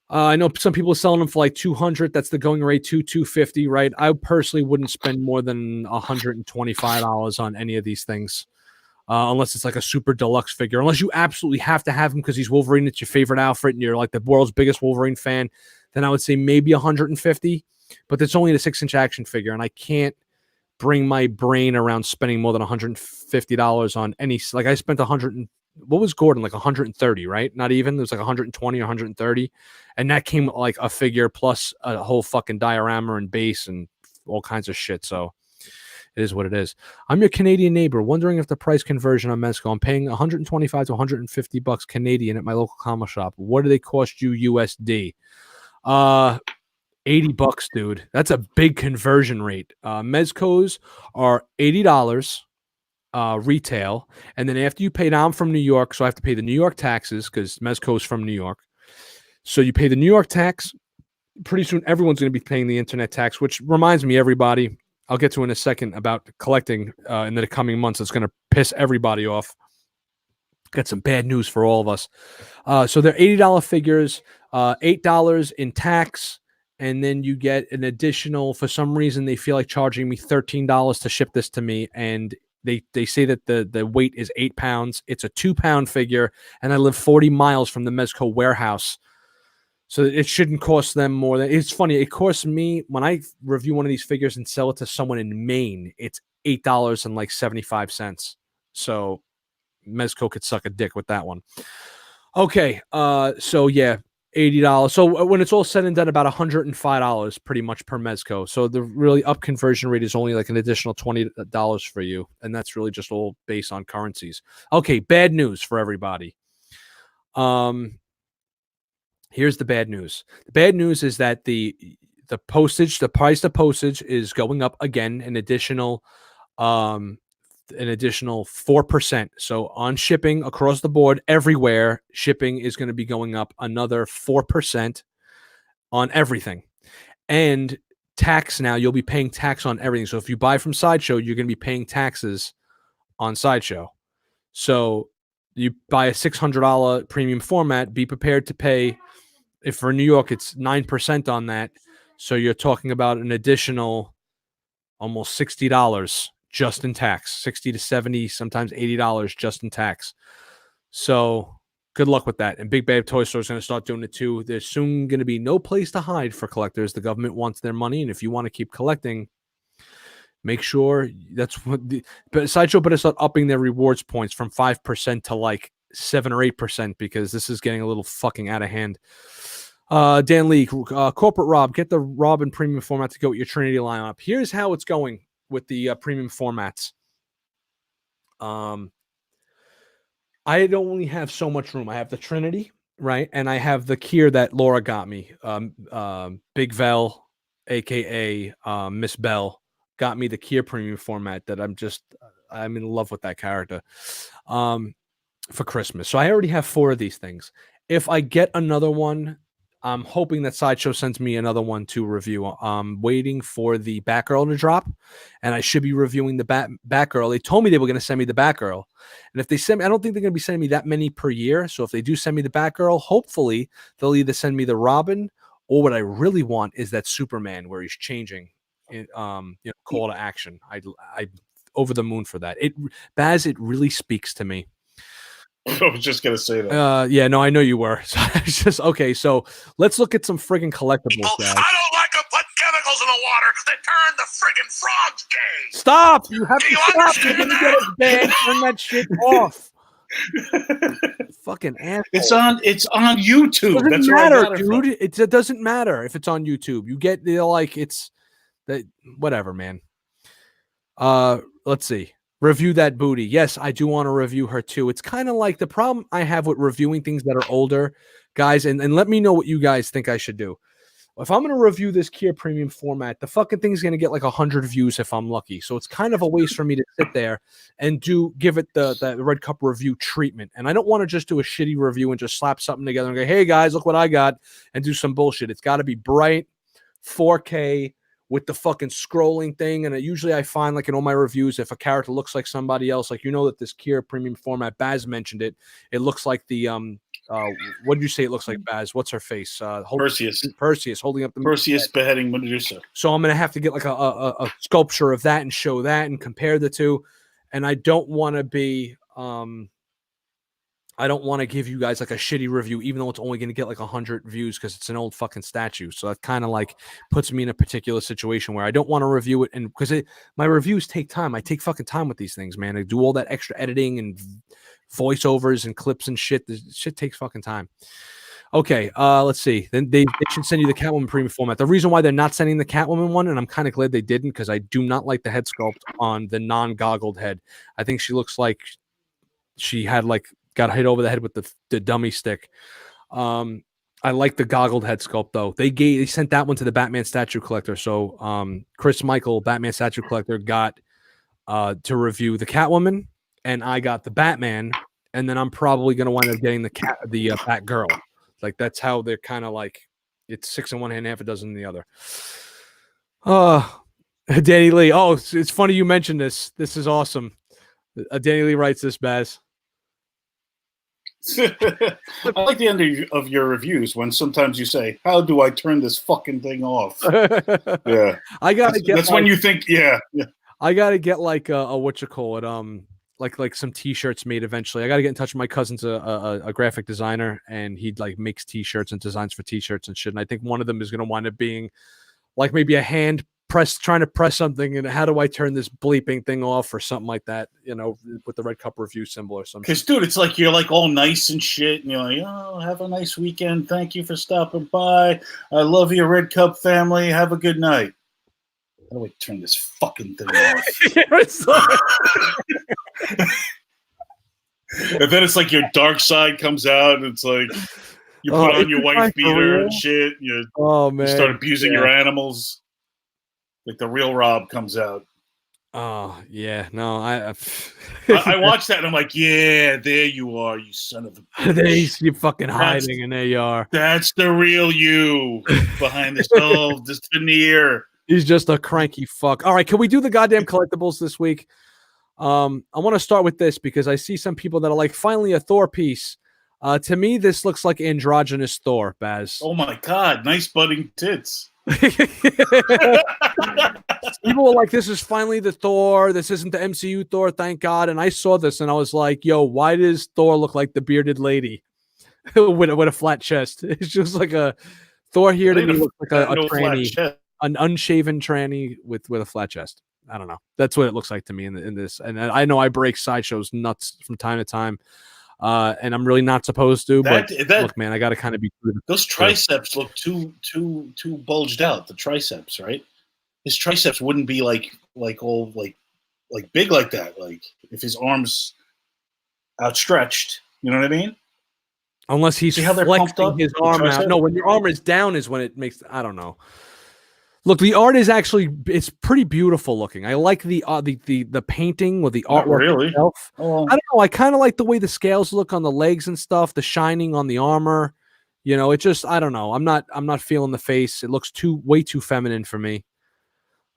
I know some people are selling them for like 200. That's the going rate, 250, right? I personally wouldn't spend more than $125 on any of these things. Unless it's like a super deluxe figure, unless you absolutely have to have him because he's Wolverine, it's your favorite outfit, and you're like the world's biggest Wolverine fan, then I would say maybe 150. But it's only a 6-inch action figure, and I can't bring my brain around spending more than $150 on any. Like I spent 100. What was Gordon, like 130, right? Not even. It was like 120 or 130, and that came with like a figure plus a whole fucking diorama and base and all kinds of shit. So it is what it is. I'm your Canadian neighbor, wondering if the price conversion on Mezco. I'm paying 125 to 150 bucks Canadian at my local comic shop. What do they cost you USD? 80 bucks, dude. That's a big conversion rate. Mezcos are $80 retail, and then after you pay, now I'm from New York, so I have to pay the New York taxes because Mezco is from New York. So you pay the New York tax. Pretty soon, everyone's going to be paying the internet tax, which reminds me, everybody, I'll get to in a second about collecting in the coming months. It's going to piss everybody off. Got some bad news for all of us. So they're $80 figures, $8 in tax, and then you get an additional, for some reason, they feel like charging me $13 to ship this to me, and they say that the weight is 8 pounds. It's a 2-pound figure, and I live 40 miles from the Mezco warehouse. So it shouldn't cost them more than. It's funny. It costs me when I review one of these figures and sell it to someone in Maine. It's $8.75. So Mezco could suck a dick with that one. Okay. So yeah, $80. So when it's all said and done, about $105 pretty much per Mezco. So the really up conversion rate is only like an additional $20 for you, and that's really just all based on currencies. Okay. Bad news for everybody. Here's the bad news. The bad news is that the postage, the price of postage is going up again, an additional 4%. So on shipping across the board, everywhere, shipping is going to be going up another 4% on everything. And tax now, you'll be paying tax on everything. So if you buy from Sideshow, you're going to be paying taxes on Sideshow. So you buy a $600 premium format, be prepared to pay. If for New York, it's 9% on that. So you're talking about an additional almost $60 just in tax, 60 to 70, sometimes $80 just in tax. So good luck with that. And Big Bad Toy Store is going to start doing it too. There's soon going to be no place to hide for collectors. The government wants their money. And if you want to keep collecting, make sure that's what but Sideshow better start upping their rewards points from 5% to like 7 or 8% because this is getting a little fucking out of hand. Dan Lee, Corporate Rob, get the Robin premium format to go with your Trinity lineup. Here's how it's going with the premium formats. I don't only have so much room. I have the Trinity, right? And I have the Kier that Laura got me. Big Vel, aka Miss Bell, got me the Kier premium format that I'm in love with that character for Christmas. So I already have 4 of these things. If I get another one, I'm hoping that Sideshow sends me another one to review. I'm waiting for the Batgirl to drop, and I should be reviewing the Batgirl. They told me they were going to send me the Batgirl, and if they send me, I don't think they're going to be sending me that many per year. So if they do send me the Batgirl, hopefully they'll either send me the Robin, or what I really want is that Superman where he's changing, call to action. I over the moon for that. Baz, it really speaks to me. I was just gonna say that. Yeah, no, I know you were. So it's just okay. So let's look at some friggin' collectibles, guys. I don't like to put chemicals in the water that turn the friggin' frogs gay. Stop! You have Do to you stop. understand You're gonna get us banned. Turn that shit off. Fucking asshole. It's on YouTube. Doesn't That's matter, where I got it dude. It doesn't matter if it's on YouTube. You get like it's that whatever, man. Let's see. Review that booty. Yes, I do want to review her too. It's kind of like the problem I have with reviewing things that are older, guys, and let me know what you guys think I should do. If I'm going to review this Kier premium format, the fucking thing's going to get like 100 views if I'm lucky. So it's kind of a waste for me to sit there and give it the Red Cup review treatment. And I don't want to just do a shitty review and just slap something together and go, hey guys, look what I got, and do some bullshit. It's got to be bright, 4K, with the fucking scrolling thing. And usually I find, like, in all my reviews, if a character looks like somebody else, like, that this Kira premium format, Baz mentioned it. It looks like the what did you say it looks like, Baz? What's her face? Perseus holding up the Perseus beheading Medusa. So I'm gonna have to get like a sculpture of that and show that and compare the two. And I don't want to be I don't want to give you guys like a shitty review, even though it's only going to get like 100 views because it's an old fucking statue. So that kind of like puts me in a particular situation where I don't want to review it. And because my reviews take time. I take fucking time with these things, man. I do all that extra editing and voiceovers and clips and shit. This shit takes fucking time. Okay, let's see. Then they should send you the Catwoman premium format. The reason why they're not sending the Catwoman one, and I'm kind of glad they didn't, because I do not like the head sculpt on the non-goggled head. I think she looks like she had like got hit over the head with the dummy stick. I like the goggled head sculpt though. They sent that one to the Batman statue collector. So Chris Michael, Batman statue collector, got to review the Catwoman, and I got the Batman, and then I'm probably gonna wind up getting the Batgirl. Like that's how they're kind of like, it's 6 in one hand, half a dozen in the other. Danny Lee. Oh, it's funny you mentioned this. This is awesome. Danny Lee writes this, Baz. I like the end of your reviews when sometimes you say, "How do I turn this fucking thing off?" Yeah, I gotta get. That's when you think, yeah. I gotta get like a what you call it, like some T-shirts made eventually. I gotta get in touch with my cousin's a graphic designer, and he like makes T-shirts and designs for T-shirts and shit. And I think one of them is gonna wind up being like maybe a hand press, trying to press something, and how do I turn this bleeping thing off or something like that, with the Red Cup review symbol or something. Because dude, it's like you're like all nice and shit, and you're like, "Oh, have a nice weekend. Thank you for stopping by. I love your Red Cup family. Have a good night." How do I turn this fucking thing off? And then it's like your dark side comes out, and it's like you put on your wife beater and shit. You start abusing your animals. Like the real Rob comes out. Oh yeah, no, I watched that and I'm like, yeah, there you are, you son of a bitch. You fucking hiding, and there you are. That's the real you behind this this veneer. He's just a cranky fuck. All right, can we do the goddamn collectibles this week? I want to start with this because I see some people that are like, finally a Thor piece. To me, this looks like androgynous Thor, Baz. Oh my god, nice budding tits. People were like, this is finally the Thor. This isn't the MCU Thor, thank God. And I saw this and I was like, yo, why does Thor look like the bearded lady with a flat chest? It's just like a Thor here to me looks like a tranny, an unshaven tranny with a flat chest. I don't know. That's what it looks like to me in this. And I know I break Sideshow's nuts from time to time. And I'm really not supposed to, but look, man, I got to kind of be. Those triceps look too bulged out. The triceps, right? His triceps wouldn't be like all like big like that. Like if his arms outstretched, you know what I mean? Unless he's flexing his arm out. No, when your arm is down is when it makes. I don't know. Look, the art is it's pretty beautiful looking. I like the painting with the artwork itself. Oh. I don't know. I kind of like the way the scales look on the legs and stuff, the shining on the armor. It just, I don't know. I'm not feeling the face. It looks way too feminine for me.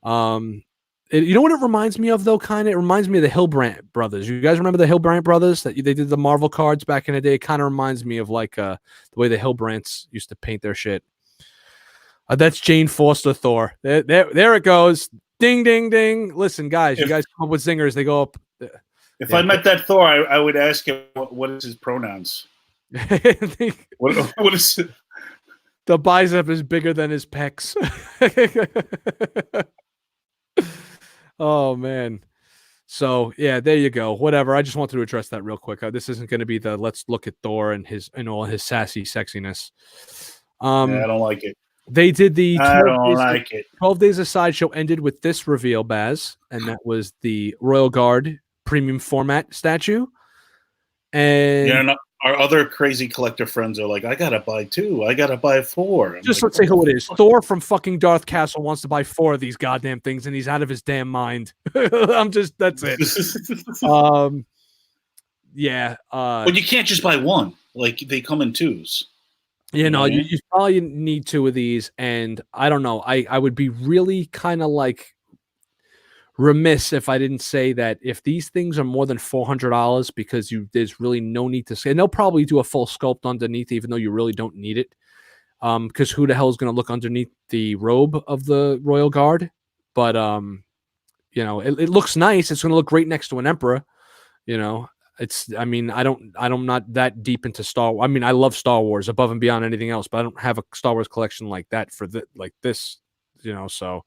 You know what it reminds me of though? Kind of, it reminds me of the Hillbrandt brothers. You guys remember the Hillbrandt brothers that they did the Marvel cards back in the day? It kind of reminds me of like the way the Hillbrandts used to paint their shit. That's Jane Foster Thor. There it goes. Ding, ding, ding. Listen, guys, you guys come up with zingers. They go up. If I met that Thor, I would ask him what is his pronouns. What is it? The bicep is bigger than his pecs. Oh man. So yeah, there you go. Whatever. I just wanted to address that real quick. This isn't going to be the let's look at Thor and all his sassy sexiness. I don't like it. They did the 12 days of Sideshow ended with this reveal, Baz, and that was the Royal Guard premium format statue. And our other crazy collector friends are like, I gotta buy 2, I gotta buy 4. Let's say who it is. Thor from fucking Darth Castle wants to buy 4 of these goddamn things, and he's out of his damn mind. That's it. Yeah. But you can't just buy 1. Like they come in 2s. You know, Right. you probably need 2 of these, and I don't know. I would be really kind of like remiss if I didn't say that if these things are more than $400 because there's really no need to say, and they'll probably do a full sculpt underneath, even though you really don't need it. Because who the hell is going to look underneath the robe of the royal guard? But you know, it looks nice. It's going to look great next to an emperor. You know, I mean, I'm not that deep into Star Wars. I mean, I love Star Wars above and beyond anything else, but I don't have a Star Wars collection like that like this. You know, so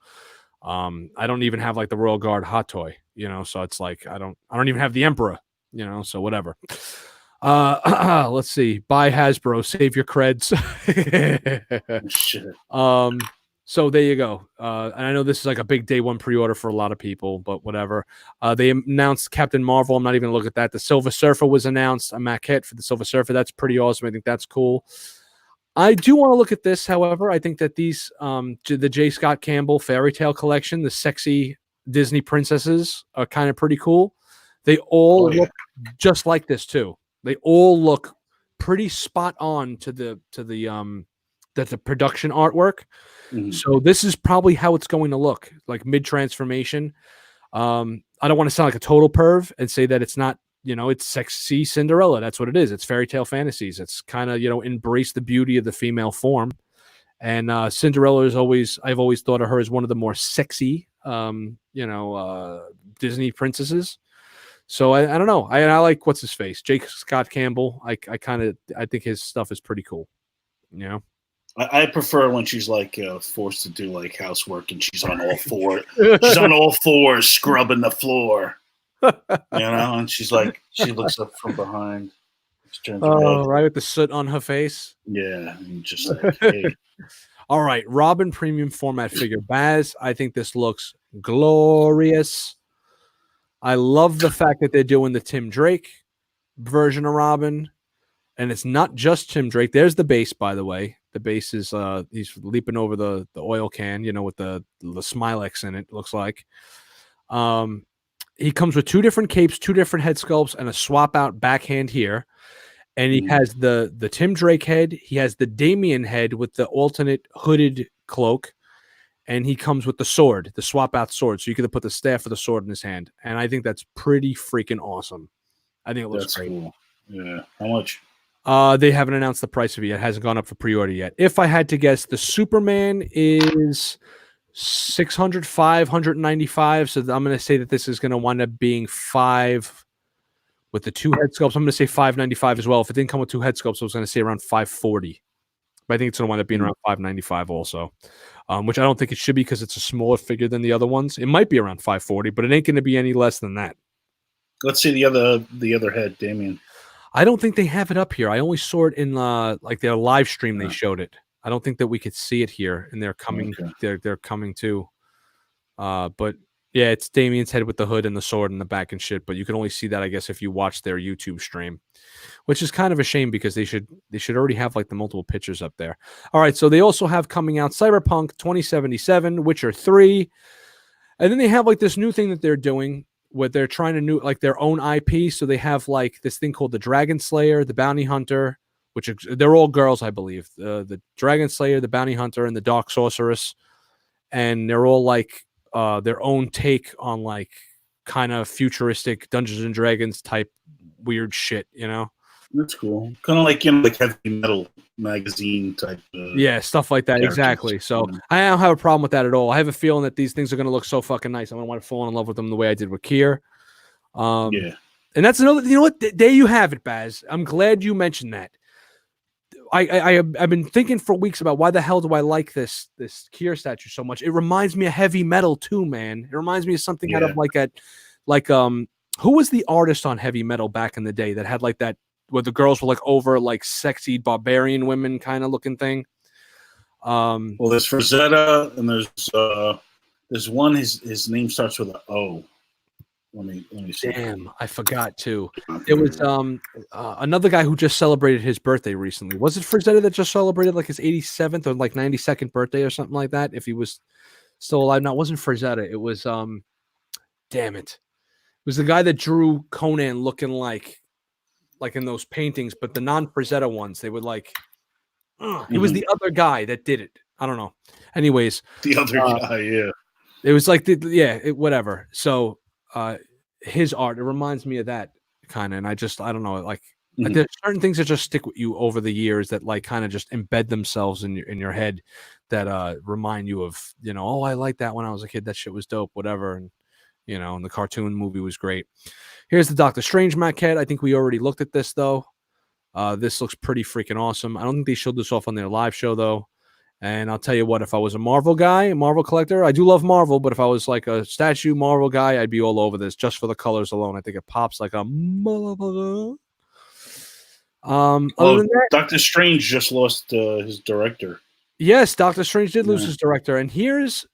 I don't even have like the Royal Guard hot toy. You know, so it's like I don't even have the Emperor. You know, so whatever. Let's see. Buy Hasbro, save your creds. Shit. So there you go. And I know this is like a big day one pre-order for a lot of people, but whatever. They announced Captain Marvel. I'm not even gonna look at that. The Silver Surfer was announced, a maquette for the Silver Surfer. That's pretty awesome. I think that's cool. I do want to look at this, however. I think that these the J. Scott Campbell fairy tale collection, the sexy Disney princesses, are kind of pretty cool. They all look just like this too. They all look pretty spot on to the production artwork. Mhm. So this is probably how it's going to look, like mid transformation. I don't want to sound like a total perv and say that it's not, you know, it's sexy Cinderella. That's what it is. It's fairy tale fantasies. It's kind of, you know, embrace the beauty of the female form. And Cinderella I've always thought of her as one of the more sexy, Disney princesses. So I don't know. I like what's his face, Jake Scott Campbell. I think his stuff is pretty cool. You know. I prefer when she's like forced to do like housework and she's on all fours. She's on all fours scrubbing the floor. You know, and she looks up from behind. Oh, right, with the soot on her face. Yeah, and just like, hey. All right, Robin premium format figure. Baz, I think this looks glorious. I love the fact that they're doing the Tim Drake version of Robin. And it's not just Tim Drake. There's the base, by the way. The base is he's leaping over the oil can, you know, with the Smilex in it, looks like. He comes with 2 different capes, 2 different head sculpts, and a swap out backhand here. And he has the Tim Drake head. He has the Damien head with the alternate hooded cloak. And he comes with the sword, the swap out sword. So you could put the staff or the sword in his hand. And I think that's pretty freaking awesome. I think it looks great. Cool. Yeah. How much? They haven't announced the price of it yet. It hasn't gone up for pre-order yet. If I had to guess, the Superman is 600, 595. So I'm going to say that this is going to wind up being 5 with the 2 head sculpts. I'm going to say 595 as well. If it didn't come with 2 head sculpts, I was going to say around 540. But I think it's going to wind up being around 595 also, which I don't think it should be because it's a smaller figure than the other ones. It might be around 540, but it ain't going to be any less than that. Let's see the other head, Damien. I don't think they have it up here. I only saw it in like their live stream. They showed it. I don't think that we could see it here, and they're coming. Okay. They're coming too. But yeah, it's Damien's head with the hood and the sword in the back and shit. But you can only see that, I guess, if you watch their YouTube stream, which is kind of a shame because they should already have like the multiple pictures up there. All right, so they also have coming out Cyberpunk 2077, Witcher 3, and then they have like this new thing that they're doing. What they're trying to like their own IP. So they have like this thing called the Dragon Slayer, the Bounty Hunter, which they're all girls, I believe. The Dragon Slayer, the Bounty Hunter, and the Dark Sorceress. And they're all like their own take on like kind of futuristic Dungeons and Dragons type weird shit, you know? That's cool. Kind of like, you know, like heavy metal magazine type. Yeah, stuff like that. Characters. Exactly. So I don't have a problem with that at all. I have a feeling that these things are going to look so fucking nice. I'm going to want to fall in love with them the way I did with Kier. Yeah. And that's another, you know what? There you have it, Baz. I'm glad you mentioned that. I've been thinking for weeks about why the hell do I like this Kier statue so much. It reminds me of heavy metal too, man. It reminds me of something out of who was the artist on heavy metal back in the day that had like that, where the girls were like over like sexy barbarian women kind of looking thing. Well, there's Frazetta, and there's one. His name starts with an O. Let me see. Damn, I forgot too. It was another guy who just celebrated his birthday recently. Was it Frazetta that just celebrated like his 87th or like 92nd birthday or something like that? If he was still alive. No, it wasn't Frazetta. It was damn it. It was the guy that drew Conan looking like in those paintings, but the non-Frazetta ones, they would like, He was the other guy that did it. I don't know. Anyways, The other guy, yeah. it was like whatever. So his art, it reminds me of that kind of, and I don't know, like there's certain things that just stick with you over the years that like kind of just embed themselves in your head that remind you of, oh, I like that when I was a kid. That shit was dope, whatever. And and the cartoon movie was great. Here's the Doctor Strange maquette. I think we already looked at this though. This looks pretty freaking awesome. I don't think they showed this off on their live show though. And I'll tell you what, if I was a Marvel guy, a Marvel collector, I do love Marvel, but if I was like a statue Marvel guy, I'd be all over this just for the colors alone. I think it pops like a motherfucker. Other than that, Doctor Strange just lost his director. Yes, Doctor Strange did lose his director. And here's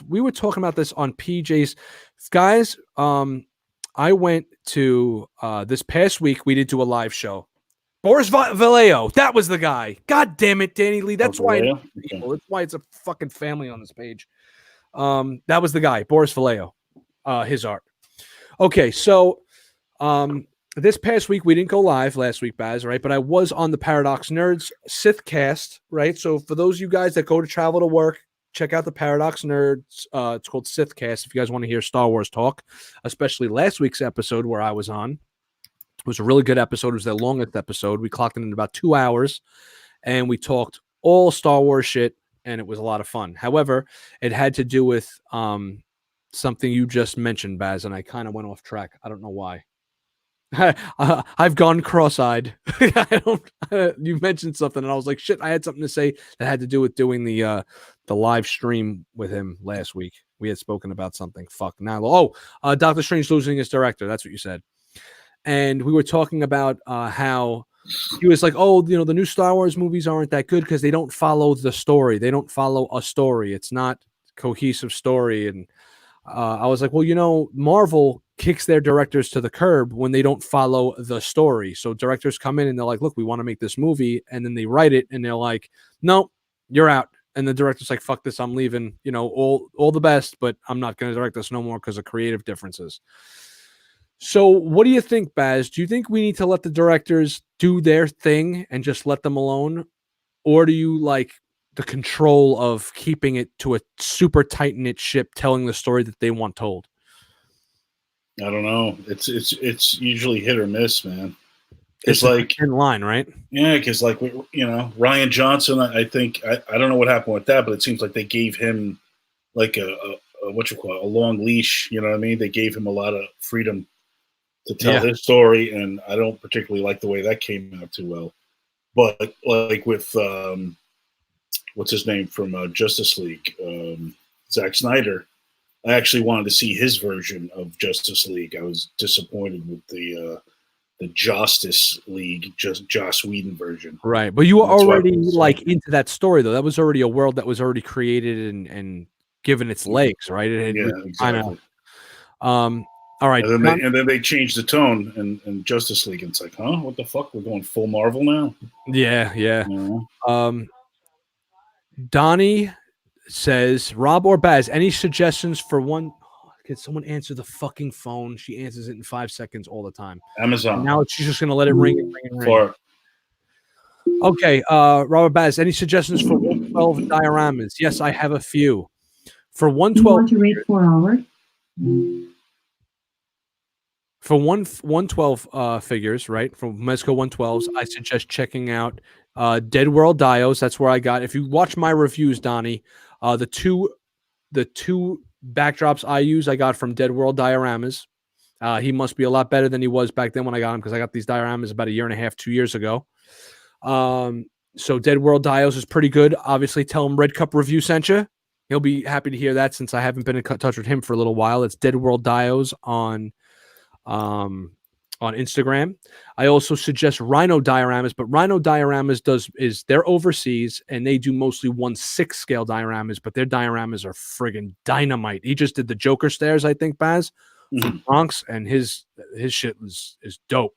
we were talking about this on PJ's. Guys, I went to this past week, we did do a live show. Boris Vallejo, that was the guy. God damn it, Danny Lee. That's why that's why it's a fucking family on this page. That was the guy, Boris Vallejo. His art. Okay, so this past week we didn't go live last week, Baz, right? But I was on the Paradox Nerds Sith cast, right? So for those of you guys that go to travel to work, check out the Paradox Nerds. It's called Sith cast if you guys want to hear Star Wars talk, especially last week's episode where I was on. It was a really good episode. It was their longest episode. We clocked in about 2 hours, and we talked all Star Wars shit, and it was a lot of fun. However, it had to do with something you just mentioned, Baz, and I kind of went off track. I don't know why. I've gone cross-eyed. You mentioned something, and I was like, shit, I had something to say that had to do with doing the live stream with him last week. We had spoken about something. Fuck. Now, Doctor Strange losing his director. That's what you said. And we were talking about how he was like, the new Star Wars movies aren't that good because they don't follow the story. They don't follow a story. It's not cohesive story. And I was like, well, Marvel kicks their directors to the curb when they don't follow the story. So directors come in and they're like, look, we want to make this movie. And then they write it and they're like, no, you're out. And the director's like, fuck this, I'm leaving, all the best, but I'm not going to direct this no more because of creative differences. So what do you think, Baz? Do you think we need to let the directors do their thing and just let them alone? Or do you like the control of keeping it to a super tight-knit ship telling the story that they want told? I don't know. It's usually hit or miss, man. It's like in line, right? Yeah, because like Ryan Johnson, I think I don't know what happened with that, but it seems like they gave him like a long leash. You know what I mean? They gave him a lot of freedom to tell his story, and I don't particularly like the way that came out too well. But like with what's his name from Justice League, Zack Snyder, I actually wanted to see his version of Justice League. I was disappointed with the Justice League, just Joss Whedon version. Right, but you were already like into that story though. That was already a world that was already created and given its legs, right? Exactly. All right, and then they changed the tone and Justice League. And it's like, huh? What the fuck? We're going full Marvel now? Yeah. Donnie says, Rob or Baz, any suggestions for one? Can someone answer the fucking phone? She answers it in 5 seconds all the time. Amazon. And now she's just gonna let it ring and ring. Okay, Robert Baz, any suggestions for 112 dioramas? Yes, I have a few. For 112, you want to wait 4 hours? For 112 figures, right? From Mezco 112s, I suggest checking out Dead World Dios. That's where I got. If you watch my reviews, Donnie, the two backdrops I use, I got from Dead World Dioramas. He must be a lot better than he was back then when I got him because I got these dioramas about 1.5 years, 2 years ago. So Dead World Dios is pretty good. Obviously, tell him Red Cup Review sent you. He'll be happy to hear that since I haven't been in touch with him for a little while. It's Dead World Dios on Instagram. I also suggest Rhino Dioramas, but Rhino Dioramas they're overseas and they do mostly 1/6 scale dioramas, but their dioramas are friggin' dynamite. He just did the Joker stairs, I think, Baz, from Bronx, and his shit is dope.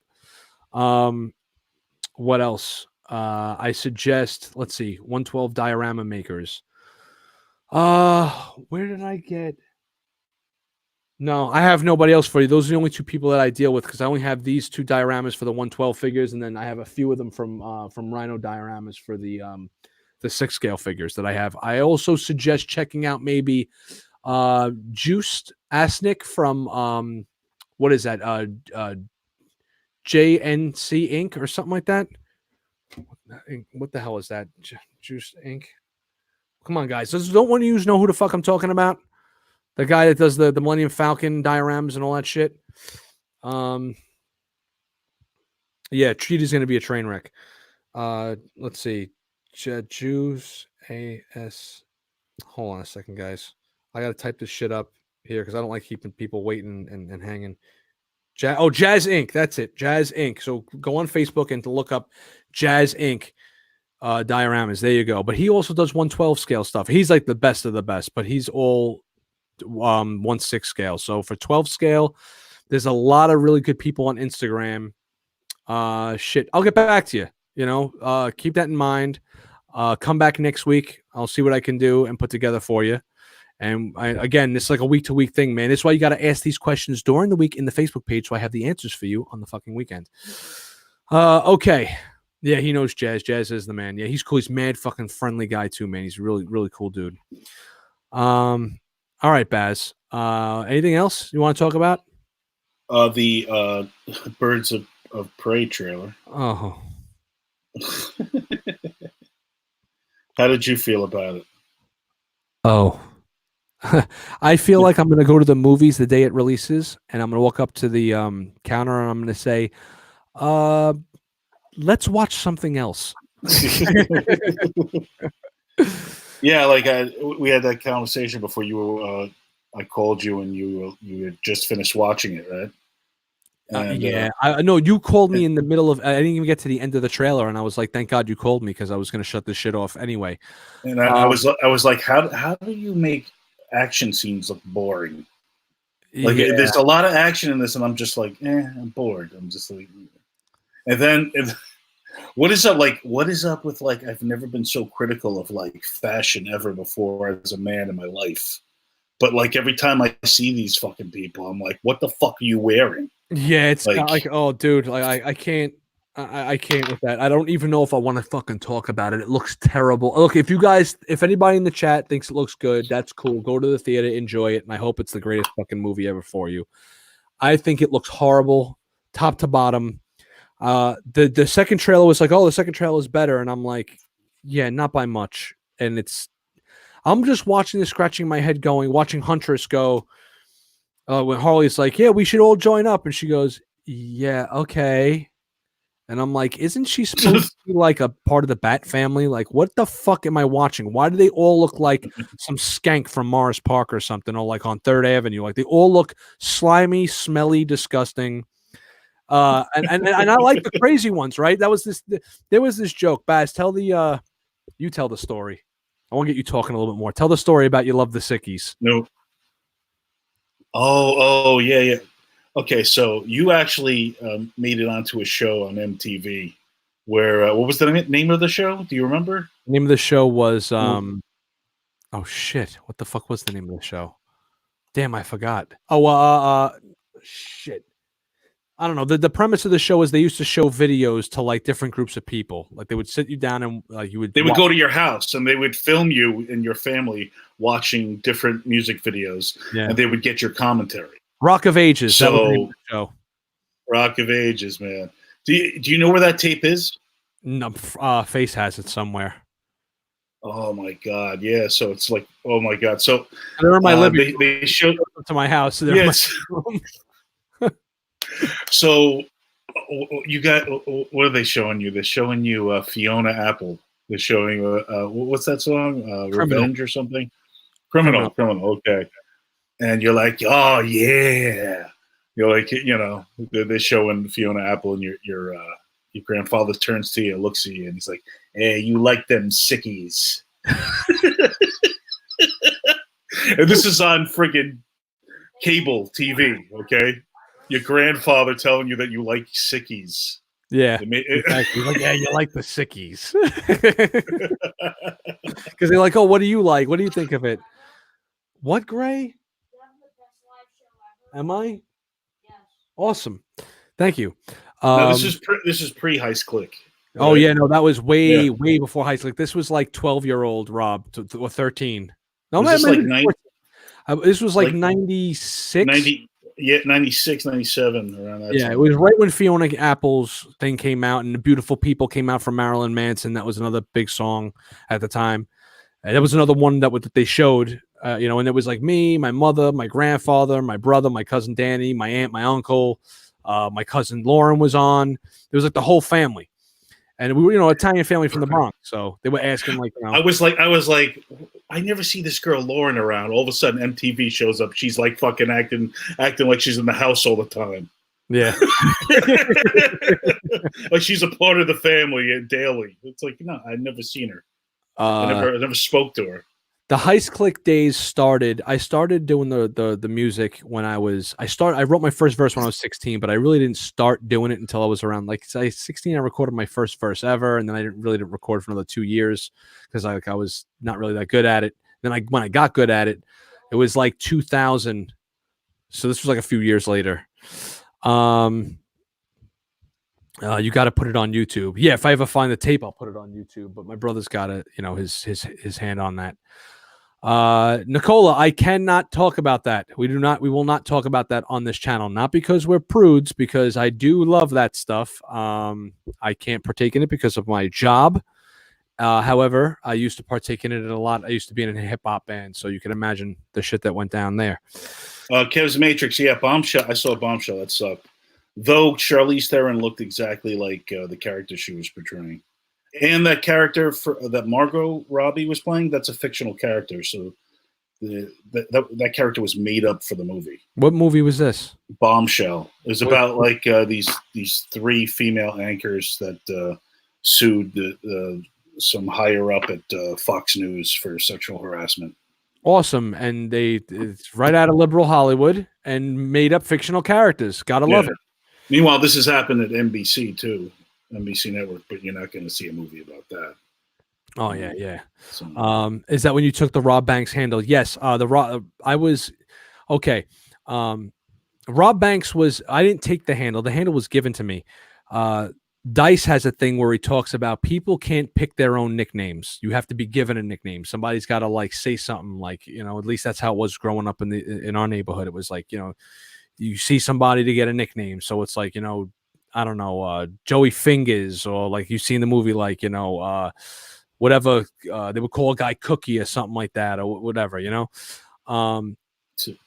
What else? I suggest, let's see, 112 diorama makers. Where did I get? No, I have nobody else for you. Those are the only two people that I deal with because I only have these two dioramas for the 112 figures, and then I have a few of them from Rhino dioramas for the 6 scale figures that I have. I also suggest checking out maybe Juiced Asnick from what is that? JNC Inc. or something like that. What the hell is that? Juiced Inc. Come on, guys. Don't one of you know who the fuck I'm talking about? The guy that does the Millennium Falcon dioramas and all that shit. Yeah, Cheetah's going to be a train wreck. Let's see. Juice AS. Hold on a second, guys. I got to type this shit up here because I don't like keeping people waiting and hanging. Jazz Inc. That's it. Jazz Inc. So go on Facebook and to look up Jazz Inc. Dioramas. There you go. But he also does 112 scale stuff. He's like the best of the best, but he's all 1/6 scale. So for 12 scale, there's a lot of really good people on Instagram. Shit, I'll get back to you. You know, keep that in mind. Come back next week. I'll see what I can do and put together for you. And again, it's like a week to week thing, man. It's why you got to ask these questions during the week in the Facebook page, so I have the answers for you on the fucking weekend. Okay. Yeah, he knows Jazz. Jazz is the man. Yeah, he's cool. He's mad fucking friendly guy too, man. He's a really, really cool dude. All right, Baz. Anything else you want to talk about? The Birds of Prey trailer. Oh. How did you feel about it? Oh. I feel like I'm going to go to the movies the day it releases, and I'm going to walk up to the counter and I'm going to say, let's watch something else. Yeah, like we had that conversation before you were. I called you and you had just finished watching it, right? And, yeah, I know you called me in the middle of. I didn't even get to the end of the trailer, and I was like, "Thank God you called me," because I was going to shut this shit off anyway. And I was like, "How do you make action scenes look boring? Like, there's a lot of action in this, and I'm just like, I'm bored. I'm just like, and then." What is up? Like, what is up with like? I've never been so critical of like fashion ever before as a man in my life, but like every time I see these fucking people, I'm like, what the fuck are you wearing? Yeah, it's like oh, dude, like I can't with that. I don't even know if I want to fucking talk about it. It looks terrible. Look, if anybody in the chat thinks it looks good, that's cool. Go to the theater, enjoy it, and I hope it's the greatest fucking movie ever for you. I think it looks horrible, top to bottom. The second trailer was like, oh, the second trailer is better, and I'm like, yeah, not by much. And I'm just watching this, scratching my head, watching Huntress go. When Harley's like, yeah, we should all join up, and she goes, yeah, okay. And I'm like, isn't she supposed to be like a part of the Bat family? Like, what the fuck am I watching? Why do they all look like some skank from Morris Park or something, or like on 3rd Avenue? Like, they all look slimy, smelly, disgusting. And I like the crazy ones, right? There was this joke. Baz, you tell the story. I want to get you talking a little bit more. Tell the story about you love the sickies. No. Oh, yeah. Okay, so you actually made it onto a show on MTV where what was the name of the show? Do you remember? The name of the show was oh shit! What the fuck was the name of the show? Damn, I forgot. Oh, shit. I don't know. The premise of the show is they used to show videos to like different groups of people. Like they would sit you down and they would go to your house and they would film you and your family watching different music videos, and they would get your commentary. Rock of Ages. So, that was the name of the show. Rock of Ages, man. Do you know where that tape is? No, Face has it somewhere. Oh my god, yeah. So it's like, oh my god. So they're in my living room. They showed to my house. So yes. So you got, what are they showing you? They're showing you Fiona Apple. They're showing what's that song? Revenge or something? Criminal. Okay. And you're like, oh yeah. You're like, they're showing Fiona Apple, and your grandfather turns to you, looks at you, and he's like, hey, you like them sickies. And this is on friggin' cable TV, okay? Your grandfather telling you that you like sickies. Yeah, exactly. Like, yeah, you like the sickies. Because they're like, oh, what do you like? What do you think of it? What, Gray? Am I? Awesome. Thank you. No, this is pre Heist Click. Oh right? yeah, no, that was way Yeah. way before high school. Like, this was like 12-year-old Rob or 13. No, Was this maybe like 14. This was like like 96. 90? Yeah, 96, 97 around that Yeah, time. it was right when Fiona Apple's thing came out and The Beautiful People came out from Marilyn Manson. That was another big song at the time. And that was another one that they showed, you know, and it was like me, my mother, my grandfather, my brother, my cousin Danny, my aunt, my uncle, my cousin Lauren was on. It was like the whole family. And we were, you know, Italian family from the Bronx. So they were asking, like, you know. I was like, I never see this girl Lauren around. All of a sudden, MTV shows up. She's like fucking acting like she's in the house all the time. Yeah. Like she's a part of the family daily. It's like, no, I've never seen her. I never spoke to her. The Heist Click days started. I started doing the music when I wrote my first verse when I was 16, but I really didn't start doing it until I was around, like, say 16. I recorded my first verse ever, and then I didn't record for another 2 years because I was not really that good at it. Then when I got good at it, it was like 2000. So this was like a few years later. You got to put it on YouTube. Yeah, if I ever find the tape, I'll put it on YouTube. But my brother's got it, you know, his hand on that. Nicola, I cannot talk about that. We will not talk about that on this channel. Not because we're prudes, because I do love that stuff. I can't partake in it because of my job. However, I used to partake in it a lot. I used to be in a hip hop band, so you can imagine the shit that went down there. Kev's Matrix, yeah, Bombshell. I saw Bombshell. That sucked. Though Charlize Theron looked exactly like the character she was portraying. And that character that Margot Robbie was playing, that's a fictional character. So that character was made up for the movie. What movie was this? Bombshell. It was about like these three female anchors that sued some higher up at Fox News for sexual harassment. Awesome. And it's right out of liberal Hollywood and made up fictional characters. Gotta love it. Meanwhile, this has happened at NBC too, NBC Network, but you're not going to see a movie about that. Oh yeah, yeah. So, is that when you took the Rob Banks handle? Yes. I was okay. Rob Banks I didn't take the handle. The handle was given to me. Dice has a thing where he talks about people can't pick their own nicknames. You have to be given a nickname. Somebody's got to like say something, like, you know, at least that's how it was growing up in our neighborhood. It was like, you know, you see somebody to get a nickname. So it's like, you know, I don't know, Joey Fingers, or like you see in the movie, like, you know, whatever, they would call a guy Cookie or something like that, or whatever, you know?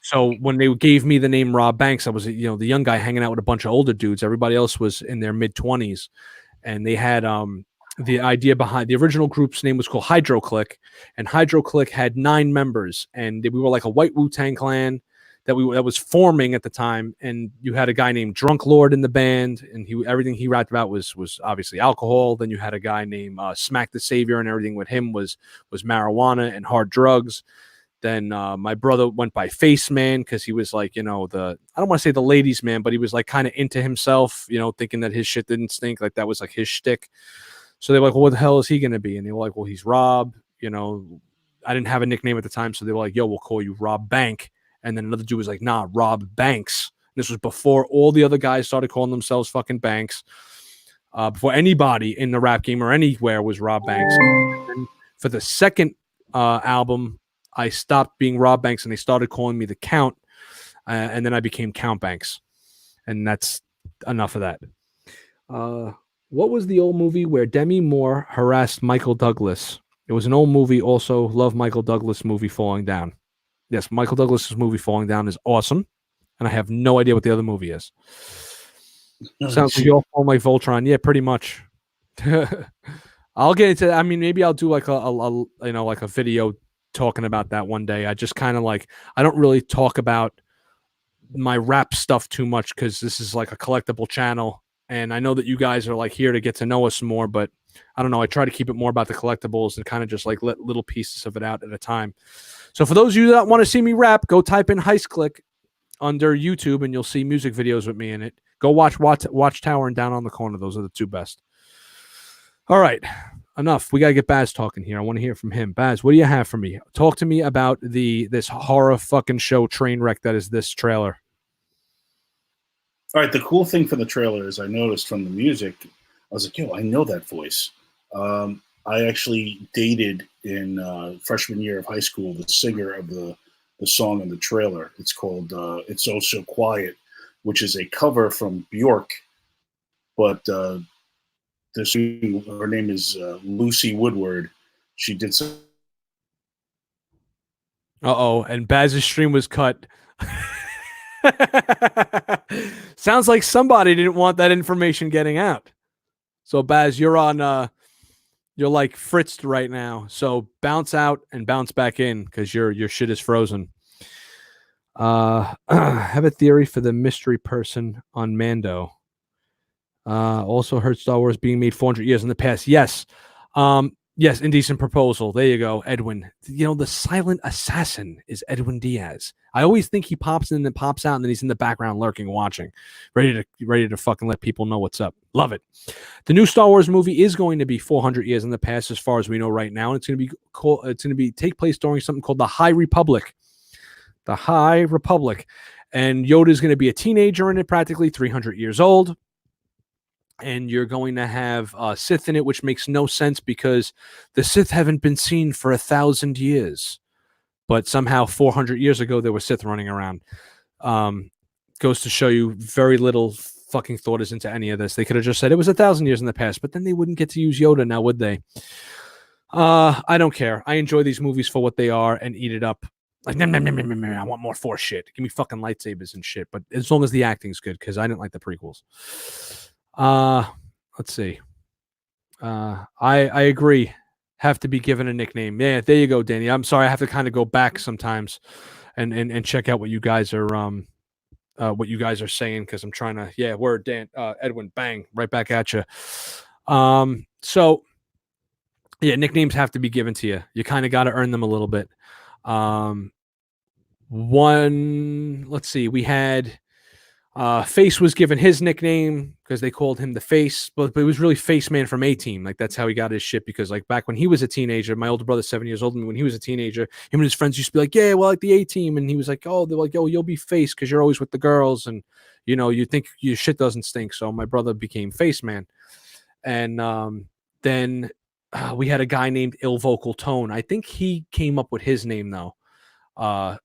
So when they gave me the name Rob Banks, I was, you know, the young guy hanging out with a bunch of older dudes. Everybody else was in their mid-20s, and they had the idea behind the original group's name was called Hydro Click, and Hydro Click had 9 members, and we were like a white Wu-Tang clan that was forming at the time. And you had a guy named Drunk Lord in the band, and everything he rapped about was obviously alcohol. Then you had a guy named Smack the Savior, and everything with him was marijuana and hard drugs. Then my brother went by Face Man because he was like, you know, I don't want to say the ladies' man, but he was like kind of into himself, you know, thinking that his shit didn't stink. Like that was like his shtick. So they were like, well, what the hell is he going to be? And they were like, well, he's Rob. You know, I didn't have a nickname at the time. So they were like, yo, we'll call you Rob Bank. And then another dude was like, nah, Rob Banks. And this was before all the other guys started calling themselves fucking Banks. Before anybody in the rap game or anywhere was Rob Banks. And for the second album, I stopped being Rob Banks and they started calling me the Count. And then I became Count Banks. And that's enough of that. What was the old movie where Demi Moore harassed Michael Douglas? It was an old movie also. Love Michael Douglas movie Falling Down. Yes, Michael Douglas's movie Falling Down is awesome. And I have no idea what the other movie is. Sounds like you're all like Voltron. Yeah, pretty much. I'll get into that. I mean, maybe I'll do like a video talking about that one day. I just kind of like, I don't really talk about my rap stuff too much because this is like a collectible channel. And I know that you guys are like here to get to know us more, but I don't know. I try to keep it more about the collectibles and kind of just like let little pieces of it out at a time. So for those of you that want to see me rap, go type in Heist Click under YouTube and you'll see music videos with me in it. Go watch Watchtower and Down on the Corner. Those are the 2 best. All right. Enough. We got to get Baz talking here. I want to hear from him. Baz, what do you have for me? Talk to me about this horror fucking show train wreck that is this trailer. All right, the cool thing for the trailer is I noticed from the music, I was like, yo, I know that voice. I actually dated in freshman year of high school the singer of the song in the trailer. It's called "It's Oh So Quiet," which is a cover from Bjork, but her name is Lucy Woodward. She did some. Uh-oh, and Baz's stream was cut. Sounds like somebody didn't want that information getting out. So Baz, you're on you're like fritzed right now. So bounce out and bounce back in because your shit is frozen. Have a theory for the mystery person on Mando. Also heard Star Wars being made 400 years in the past. Yes. Yes, Indecent Proposal. There you go, Edwin. You know, the silent assassin is Edwin Diaz. I always think he pops in and pops out, and then he's in the background lurking, watching, ready to fucking let people know what's up. Love it. The new Star Wars movie is going to be 400 years in the past, as far as we know right now, and it's going to be take place during something called the High Republic. The High Republic, and Yoda is going to be a teenager in it, practically 300 years old. And you're going to have Sith in it, which makes no sense because the Sith haven't been seen for 1,000 years. But somehow 400 years ago, there were Sith running around. Goes to show you very little fucking thought is into any of this. They could have just said it was 1,000 years in the past, but then they wouldn't get to use Yoda now, would they? I don't care. I enjoy these movies for what they are and eat it up. Like, I want more Force shit. Give me fucking lightsabers and shit. But as long as the acting's good, because I didn't like the prequels. Let's see. I agree. Have to be given a nickname. Yeah, there you go, Danny. I'm sorry, I have to kind of go back sometimes and check out what you guys are saying because I'm trying to word Dan Edwin, bang, right back at you. So yeah, nicknames have to be given to you. You kind of got to earn them a little bit. Let's see, we had Face was given his nickname because they called him the Face, but it was really Face Man from A-Team. Like, that's how he got his shit because, like, back when he was a teenager, my older brother's 7 years older than me. When he was a teenager, him and his friends used to be like, yeah, well, like the A-Team. And he was like, oh, they're like, oh, you'll be Face because you're always with the girls. And, you know, you think your shit doesn't stink. So my brother became Face Man. And then we had a guy named Ill Vocal Tone. I think he came up with his name, though. But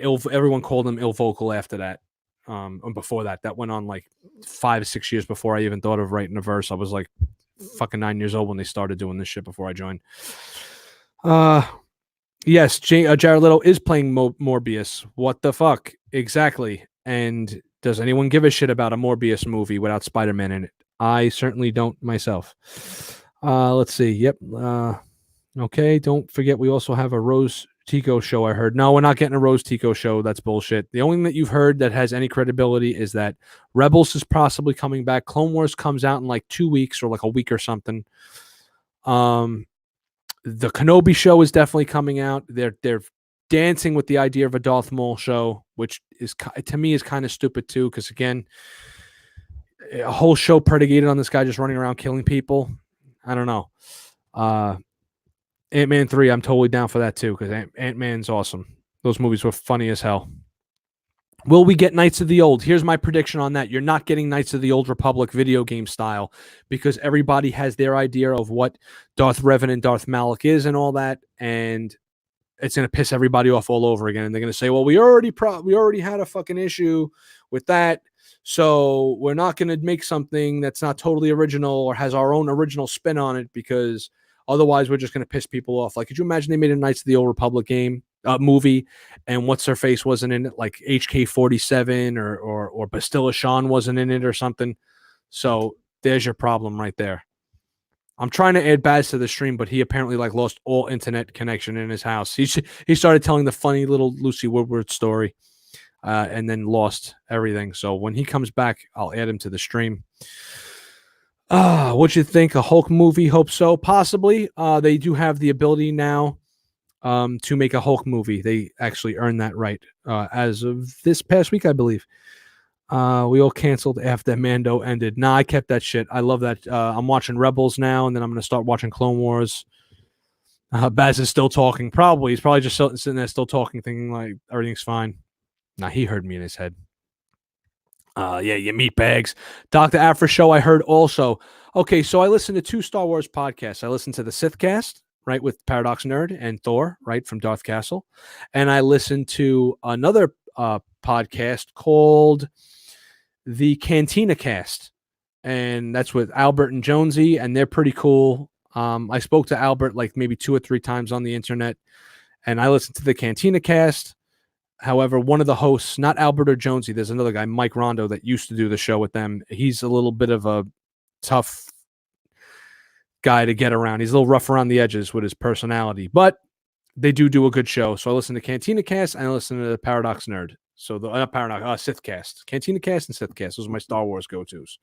everyone called him Ill Vocal after that. And before that went on like 5 or 6 years before I even thought of writing a verse. I was like fucking 9 years old when they started doing this shit before I joined. Yes, Jared Leto is playing Morbius. What the fuck? Exactly. And does anyone give a shit about a Morbius movie without Spider-Man in it? I certainly don't myself. Let's see. Yep. Okay. Don't forget we also have a Rose Tico show. I heard. No, we're not getting a Rose Tico show. That's bullshit. The only thing that you've heard that has any credibility is that Rebels is possibly coming back. Clone Wars comes out in like 2 weeks or like a week or something. The Kenobi show is definitely coming out. They're dancing with the idea of a Darth Maul show, which is to me is kind of stupid too, because again, a whole show predicated on this guy just running around killing people. I don't know. Ant-Man 3, I'm totally down for that too, because Ant-Man's awesome. Those movies were funny as hell. Will we get Knights of the Old? Here's my prediction on that. You're not getting Knights of the Old Republic video game style because everybody has their idea of what Darth Revan and Darth Malak is and all that, and it's going to piss everybody off all over again. And they're going to say, well, we already had a fucking issue with that, so we're not going to make something that's not totally original or has our own original spin on it because otherwise we're just going to piss people off. Like, could you imagine they made a Knights of the Old Republic movie and what's her face wasn't in it, like HK-47 or Bastilla Shawn wasn't in it or something? So there's your problem right there. I'm trying to add Baz to the stream, but he apparently like lost all internet connection in his house. He started telling the funny little Lucy Woodward story and then lost everything. So when he comes back, I'll add him to the stream. What you think? A Hulk movie? Hope so. Possibly. They do have the ability now to make a Hulk movie. They actually earned that right as of this past week, I believe. We all canceled after Mando ended. Nah, I kept that shit. I love that. I'm watching Rebels now, and then I'm going to start watching Clone Wars. Baz is still talking. Probably. He's probably just sitting there still talking, thinking like everything's fine. Nah, he heard me in his head. Yeah, you meat bags. Dr. Afra show I heard also. Okay, so I listened to 2 Star Wars podcasts. I listened to the Sith Cast, right, with Paradox Nerd and Thor, right, from Darth Castle. And I listened to another podcast called the Cantina Cast. And that's with Albert and Jonesy, and they're pretty cool. I spoke to Albert like maybe 2 or 3 times on the internet, and I listened to the Cantina Cast. However, one of the hosts, not Albert or Jonesy, there's another guy, Mike Rondo, that used to do the show with them. He's a little bit of a tough guy to get around. He's a little rough around the edges with his personality, but they do a good show. So I listen to Cantina Cast and I listen to the Paradox Nerd. So the Sith Cast, Cantina Cast and Sith Cast. Those are my Star Wars go-tos.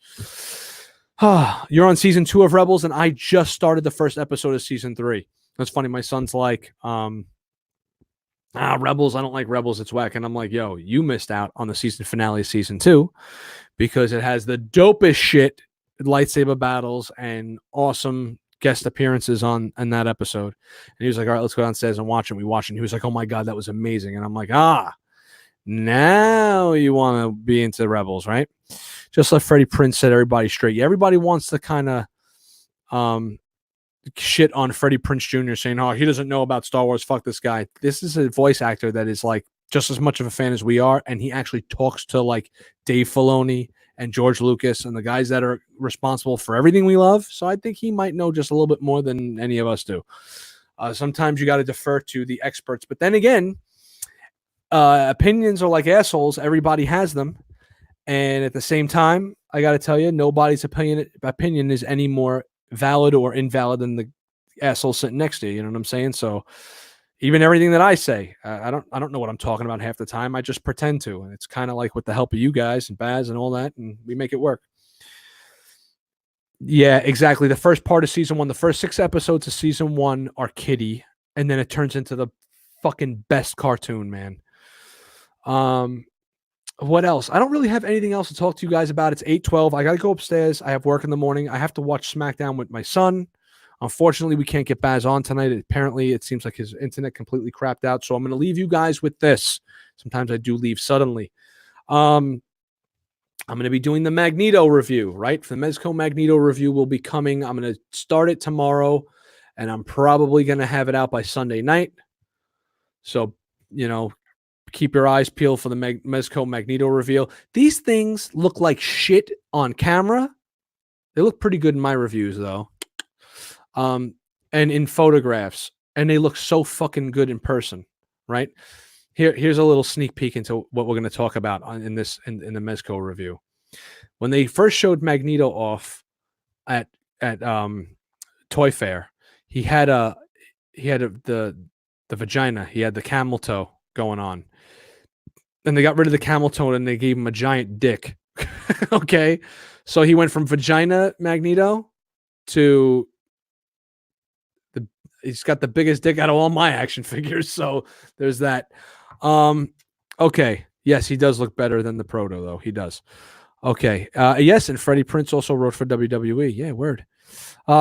You're on season 2 of Rebels, and I just started the first episode of season 3. That's funny. My son's like, Rebels, I don't like Rebels, it's whack. And I'm like, yo, you missed out on the season finale of season 2 because it has the dopest shit, lightsaber battles, and awesome guest appearances on that episode. And he was like, all right, let's go downstairs and watch it. We watched it. And he was like, oh my God, that was amazing. And I'm like, now you want to be into Rebels, right? Just like Freddie Prinze set everybody straight. Yeah, everybody wants to kind of shit on Freddie Prinze Jr. saying, oh, he doesn't know about Star Wars. Fuck this guy. This is a voice actor that is like just as much of a fan as we are. And he actually talks to like Dave Filoni and George Lucas and the guys that are responsible for everything we love. So I think he might know just a little bit more than any of us do. Sometimes you got to defer to the experts. But then again, opinions are like assholes. Everybody has them. And at the same time, I got to tell you, nobody's opinion is any more valid or invalid than the asshole sitting next to you. You know what I'm saying? So even everything that I say, I don't know what I'm talking about half the time. I just pretend to. And it's kind of like with the help of you guys and Baz and all that, and we make it work. Yeah, exactly. The first part of season 1, the first 6 episodes of season 1 are kiddie, and then it turns into the fucking best cartoon, man. What else? I don't really have anything else to talk to you guys about. It's 8:12. I got to go upstairs. I have work in the morning. I have to watch SmackDown with my son. Unfortunately, we can't get Baz on tonight. Apparently, it seems like his internet completely crapped out. So I'm going to leave you guys with this. Sometimes I do leave suddenly. I'm going to be doing the Magneto review, right? The Mezco Magneto review will be coming. I'm going to start it tomorrow, and I'm probably going to have it out by Sunday night. So, keep your eyes peeled for the Mezco Magneto reveal. These things look like shit on camera. They look pretty good in my reviews, though. And in photographs. And they look so fucking good in person, right? Here's a little sneak peek into what we're going to talk about in the Mezco review. When they first showed Magneto off at Toy Fair, he had the vagina. He had the camel toe going on. And they got rid of the camel toe and they gave him a giant dick. Okay. So he went from vagina Magneto to he's got the biggest dick out of all my action figures. So there's that. Okay. Yes, he does look better than the Proto, though. He does. Okay. Yes, and Freddie Prinze also wrote for WWE. Yeah, word.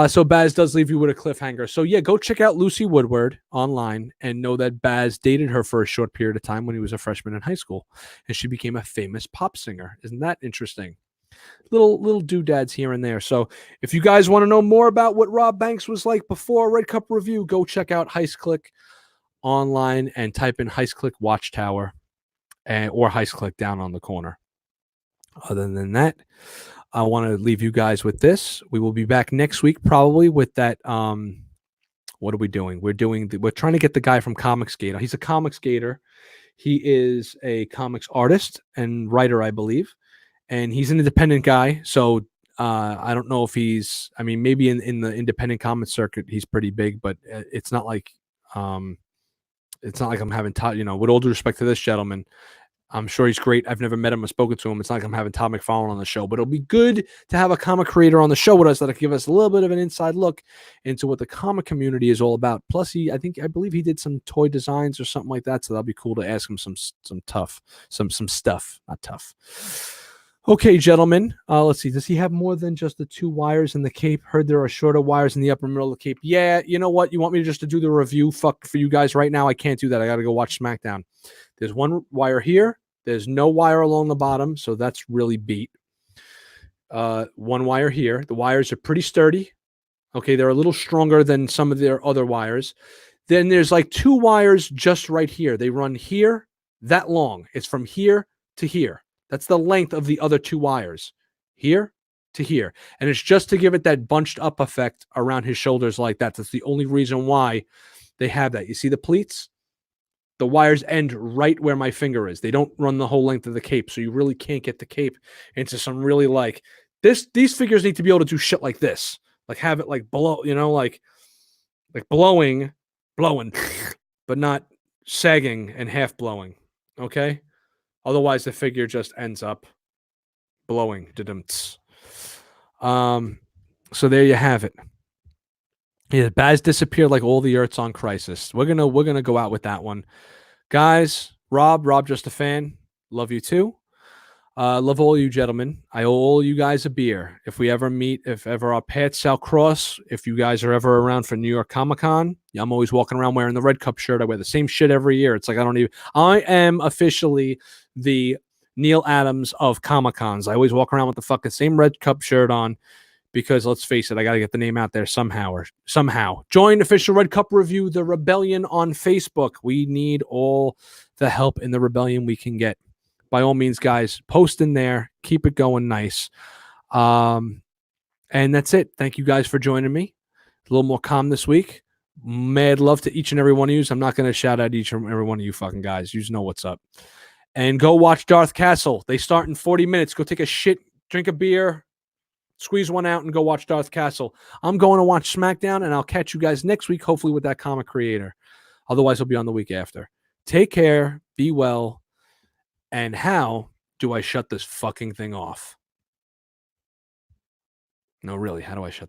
So Baz does leave you with a cliffhanger. So yeah, go check out Lucy Woodward online and know that Baz dated her for a short period of time when he was a freshman in high school, and she became a famous pop singer. Isn't that interesting? Little doodads here and there. So if you guys want to know more about what Rob Banks was like before Red Cup Review, go check out Heist Click online and type in Heist Click Watchtower or Heist Click down on the corner. Other than that, I want to leave you guys with this. We will be back next week probably with that. What are we doing? We're trying to get the guy from Comics Gator. He's a Comics Gator. He is a comics artist and writer, I believe. And he's an independent guy. So I don't know if maybe in the independent comic circuit, he's pretty big, but it's not like I'm having with all due respect to this gentleman, I'm sure he's great. I've never met him or spoken to him. It's not like I'm having Todd McFarlane on the show, but it'll be good to have a comic creator on the show with us that'll give us a little bit of an inside look into what the comic community is all about. Plus, I believe he did some toy designs or something like that, so that'll be cool to ask him some stuff, not tough. Okay, gentlemen. Let's see. Does he have more than just the 2 wires in the cape? Heard there are shorter wires in the upper middle of the cape. Yeah, you know what? You want me to do the review? Fuck for you guys right now. I can't do that. I got to go watch SmackDown. There's 1 wire here. There's no wire along the bottom, so that's really beat. One wire here. The wires are pretty sturdy. Okay, they're a little stronger than some of their other wires. Then there's like 2 wires just right here. They run here, that long. It's from here to here. That's the length of the other 2 wires. Here to here. And it's just to give it that bunched up effect around his shoulders like that. That's the only reason why they have that. You see the pleats? The wires end right where my finger is. They don't run the whole length of the cape, so you really can't get the cape into some really like this. These figures need to be able to do shit like this, like have it like blow, like blowing, but not sagging and half blowing. Okay, otherwise the figure just ends up blowing. So there you have it. Yeah, Baz disappeared like all the Earths on Crisis. We're gonna go out with that one, guys. Rob, just a fan. Love you too. Love all you gentlemen. I owe all you guys a beer. If we ever meet, if ever our paths shall cross, if you guys are ever around for New York Comic Con, I'm always walking around wearing the Red Cup shirt. I wear the same shit every year. It's like I am officially the Neil Adams of Comic Cons. I always walk around with the fucking same Red Cup shirt on. Because let's face it, I got to get the name out there somehow. Join Official Red Cup Review, the Rebellion on Facebook. We need all the help in the rebellion we can get. By all means, guys, post in there. Keep it going nice. And that's it. Thank you guys for joining me. A little more calm this week. Mad love to each and every one of you. So I'm not going to shout out each and every one of you fucking guys. You just know what's up. And go watch Darth Castle. They start in 40 minutes. Go take a shit, drink a beer. Squeeze one out and go watch Darth Castle. I'm going to watch SmackDown, and I'll catch you guys next week, hopefully with that comic creator. Otherwise, I'll be on the week after. Take care. Be well. And how do I shut this fucking thing off? No, really, how do I shut